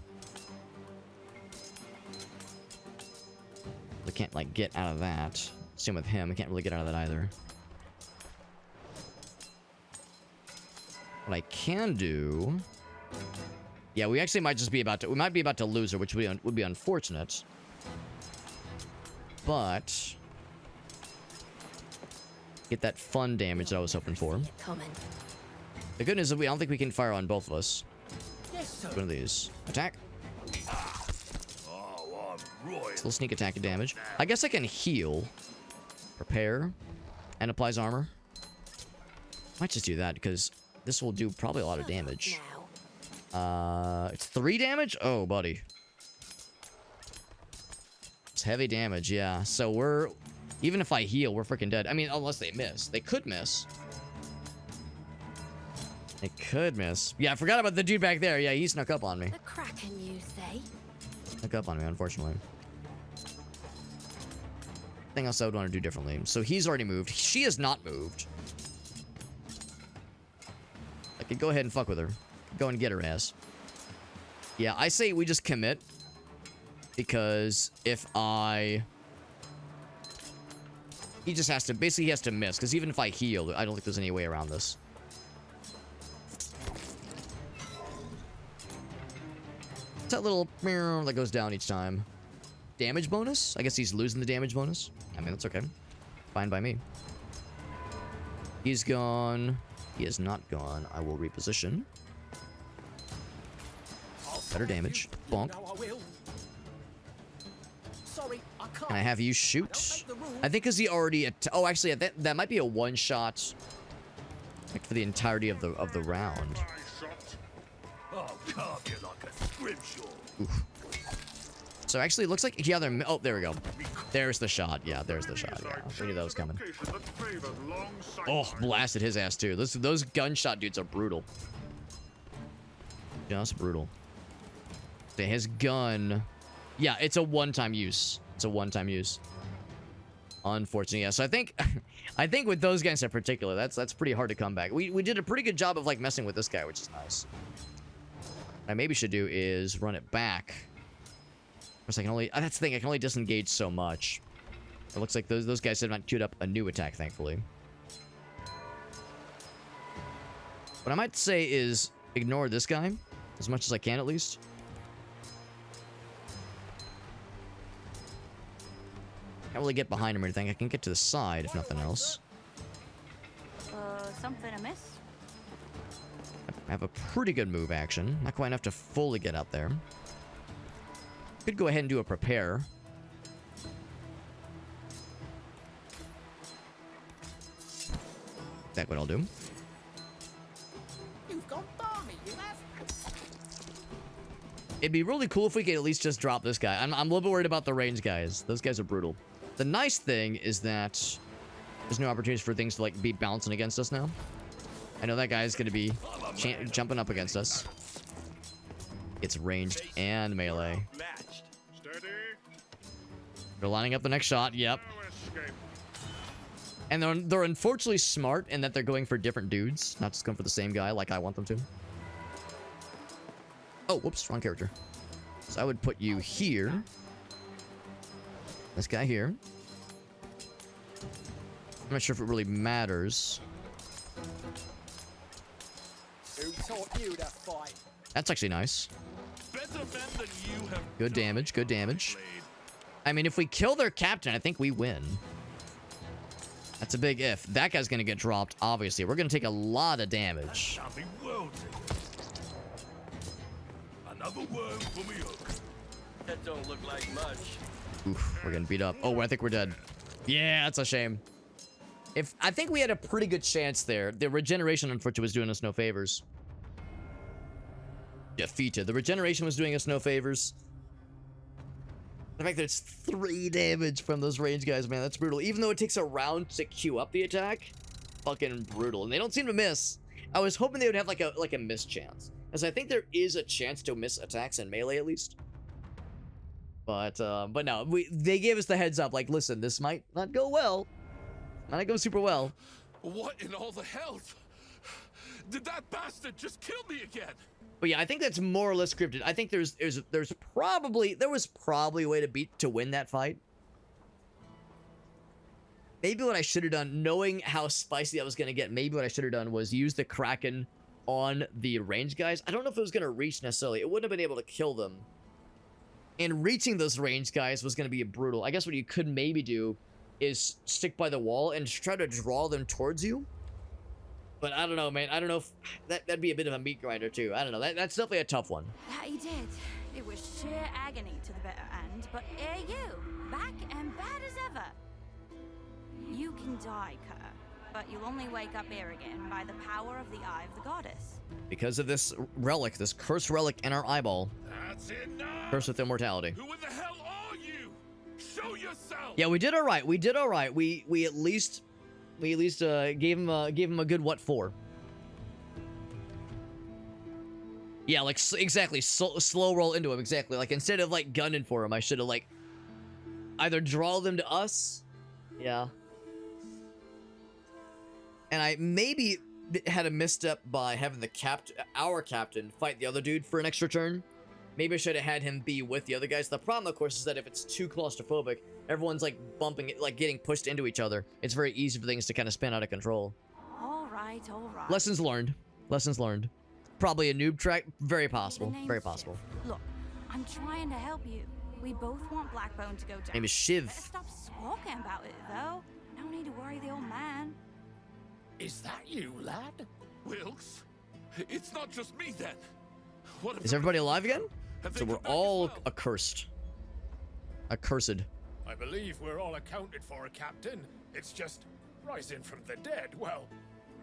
We can't like get out of that. Same with him. We can't really get out of that either. What I can do... Yeah, we actually might just be about to... We might be about to lose her, which would be unfortunate. But... Get that fun damage that I was hoping for. Coming. The good news is I don't think we can fire on both of us. Yes, sir. One of these. Attack. Oh, I'm royal. Still sneak attack damage. I guess I can heal. Prepare. And applies armor. Might just do that because this will do probably a lot of damage. It's 3 damage? Oh, buddy. It's heavy damage, yeah. So we're... Even if I heal, we're freaking dead. I mean, unless they miss. They could miss. They could miss. Yeah, I forgot about the dude back there. Yeah, he snuck up on me. The Kraken, you say? Snuck up on me, unfortunately. Thing else I would want to do differently. So he's already moved. She has not moved. I could go ahead and fuck with her. Go and get her ass. Yeah, I say we just commit. Because if I... He just has to... Basically, he has to miss. Because even if I heal, I don't think there's any way around this. It's that little... that goes down each time. Damage bonus? I guess he's losing the damage bonus. I mean, that's okay. Fine by me. He's gone. He is not gone. I will reposition. Better damage. Bonk. No, I will. Sorry, I can't. Can I have you shoot? I think because he already... Oh, actually, yeah, that might be a one-shot... Like, for the entirety of the round. I'll carve you like a scrimshaw. Oof. So actually, it looks like he either... Oh, there we go. There's the shot. Yeah, there's the shot. Yeah, we knew that was coming. Oh, blasted his ass, too. Those gunshot dudes are brutal. Just brutal. So his gun... Yeah, it's a one-time use. It's a one-time use. Unfortunately, yeah. So I think... I think with those guys in particular, that's pretty hard to come back. We did a pretty good job of, like, messing with this guy, which is nice. What I maybe should do is run it back. Because I can only... That's the thing, I can only disengage so much. It looks like those guys have not queued up a new attack, thankfully. What I might say is ignore this guy. As much as I can, at least. Can't really get behind him or anything. I can get to the side, if nothing else. Something amiss? I have a pretty good move action. Not quite enough to fully get out there. Could go ahead and do a prepare. That's what I'll do. You've gone balmy, you have. It'd be really cool if we could at least just drop this guy. I'm a little bit worried about the range guys. Those guys are brutal. The nice thing is that there's no opportunities for things to like be bouncing against us now. I know that guy's going to be jumping up against us. It's ranged and melee. They're lining up the next shot. Yep. And they're unfortunately smart in that they're going for different dudes, not just going for the same guy like I want them to. Oh, whoops, wrong character. So I would put you here. This guy here. I'm not sure if it really matters. Who taught you to fight? That's actually nice. Better men than you have Good damage, good damage. I mean, if we kill their captain, I think we win. That's a big if. That guy's gonna get dropped, obviously. We're gonna take a lot of damage. That'll be worldly. Another worm for me hook. That don't look like much. Oof, we're getting beat up. Oh, I think we're dead. Yeah, that's a shame. I think we had a pretty good chance there. The regeneration, unfortunately, was doing us no favors. Defeated. The regeneration was doing us no favors. The fact that it's 3 damage from those range guys, man, that's brutal. Even though it takes a round to queue up the attack, fucking brutal. And they don't seem to miss. I was hoping they would have like a miss chance. As I think there is a chance to miss attacks in melee at least. But no, they gave us the heads up, like, listen, this might not go well. Might not go super well. What in all the hell? Did that bastard just kill me again? But yeah, I think that's more or less scripted. I think there was probably a way to win that fight. Maybe what I should have done, knowing how spicy that was gonna get, maybe what I should have done was use the Kraken on the range guys. I don't know if it was gonna reach necessarily. It wouldn't have been able to kill them. And reaching those range guys was gonna be brutal. I guess what you could maybe do is stick by the wall and try to draw them towards you. But I don't know, man. I don't know if that'd be a bit of a meat grinder too. I don't know. That's definitely a tough one. That he did. It was sheer agony to the bitter end, but here you, back and bad as ever. You can die, Kerr, but you'll only wake up here again by the power of the Eye of the Goddess. Because of this relic, this cursed relic in our eyeball. That's enough. Cursed with immortality. Who in the hell are you? Show yourself. Yeah, we did all right. We did all right. We at least gave him a good what for. Yeah, like exactly. Slow roll into him. Exactly. Like instead of like gunning for him, I should have like either draw them to us. Yeah. And I maybe had a misstep by having our captain fight the other dude for an extra turn. Maybe I should have had him be with the other guys. The problem, of course, is that if it's too claustrophobic, everyone's like bumping it, like getting pushed into each other. It's very easy for things to kind of spin out of control. All right, all right. Lessons learned. Lessons learned. Probably a noob track. Very possible. Very possible. Look, I'm trying to help you. We both want Blackbone to go down. Name is Shiv. Better stop squawking about it, though. No need to worry the old man. Is that you, lad? Wilkes? It's not just me then. What Is everybody alive again? Have they So we're come back as all well? accursed. Accursed. I believe we're all accounted for, Captain. It's just rising from the dead. Well,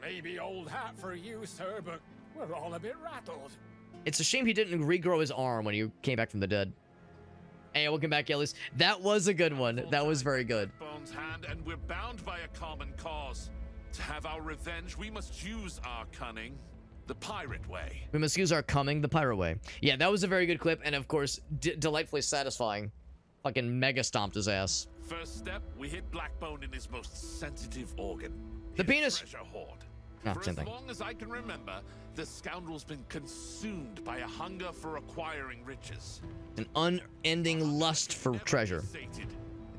maybe old hat for you, sir, but we're all a bit rattled. It's a shame he didn't regrow his arm when he came back from the dead. Hey, welcome back, Ellis. That was a good one. That was very good. Bones hand, and we're bound by a common cause. To have our revenge, we must use our cunning, the pirate way. We must use our coming the pirate way. Yeah, that was a very good clip, and of course, delightfully satisfying. Fucking mega stomped his ass. First step, we hit Blackbone in his most sensitive organ. The his penis. Treasure hoard. No, For same as thing. long as I can remember, the scoundrel's been consumed by a hunger for acquiring riches. An unending lust for Never treasure. sated.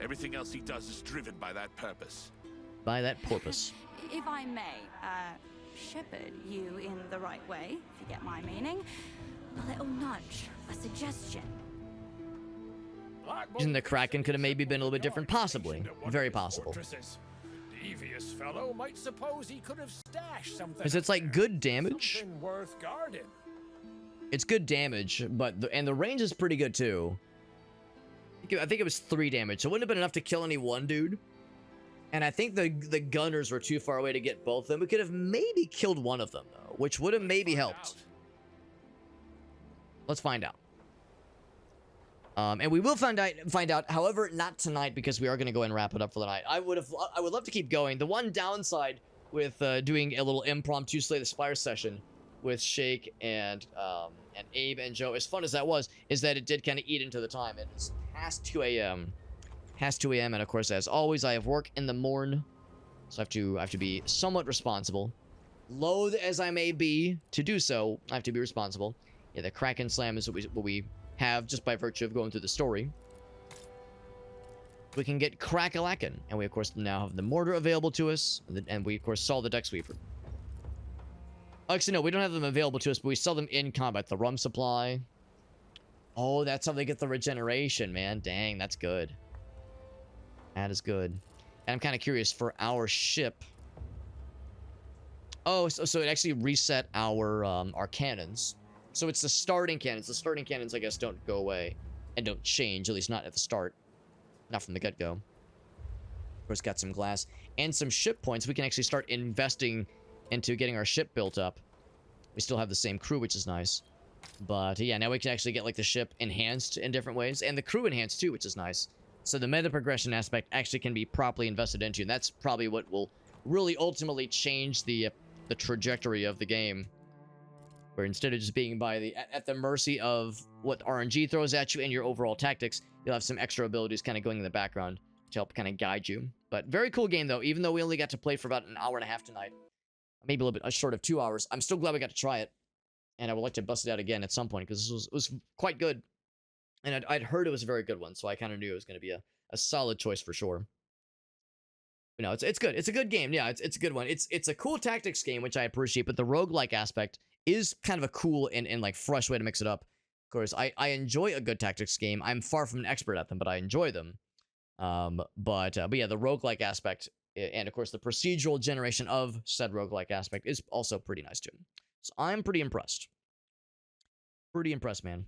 Everything else he does is driven by that purpose. By that porpoise. If I may, shepherd you in the right way, if you get my meaning. A little nudge, a suggestion. Using the Kraken could have maybe been a little bit different. Possibly. Very possible. Devious fellow might suppose he could have stashed something. Because it's like good damage. Something worth guarding. It's good damage, but the range is pretty good too. I think it was 3 damage, so it wouldn't have been enough to kill any one dude. And I think the gunners were too far away to get both of them. We could have maybe killed one of them though, which would have maybe helped. Let's find out. And we will find out. However, not tonight because we are going to go and wrap it up for the night. I would love to keep going. The one downside with doing a little impromptu Slay the Spire session with Shake and Abe and Joe, as fun as that was, is that it did kind of eat into the time. It is past 2 a.m. Past 2 a.m. and of course, as always, I have work in the morn, so I have to be somewhat responsible. Loath as I may be to do so, I have to be responsible. Yeah, the Kraken Slam is what we have just by virtue of going through the story. We can get Crack-a-lackin', and we of course now have the mortar available to us, and we of course saw the Deck Sweeper. Actually, no, we don't have them available to us, but we sell them in combat. The rum supply. Oh, that's how they get the regeneration, man. Dang, that's good. That is good. And I'm kind of curious for our ship. Oh, so it actually reset our cannons. So it's the starting cannons. The starting cannons, I guess, don't go away and don't change, at least not at the start. Not from the get-go. Of course, got some glass and some ship points. We can actually start investing into getting our ship built up. We still have the same crew, which is nice. But yeah, now we can actually get like the ship enhanced in different ways and the crew enhanced too, which is nice. So the meta progression aspect actually can be properly invested into, and that's probably what will really ultimately change the trajectory of the game. where instead of just being at the mercy of what RNG throws at you and your overall tactics, you'll have some extra abilities kind of going in the background to help kind of guide you. But very cool game, though, even though we only got to play for about an hour and a half tonight. Maybe a little bit short of 2 hours. I'm still glad we got to try it. And I would like to bust it out again at some point, because it was quite good. And I'd heard it was a very good one, so I kind of knew it was going to be a solid choice for sure. But no, it's good. It's a good game. Yeah, it's a good one. It's a cool tactics game, which I appreciate, but the roguelike aspect is kind of a cool and like fresh way to mix it up. Of course, I enjoy a good tactics game. I'm far from an expert at them, but I enjoy them. But yeah, the roguelike aspect, and of course the procedural generation of said roguelike aspect is also pretty nice too. So I'm pretty impressed. Pretty impressed, man.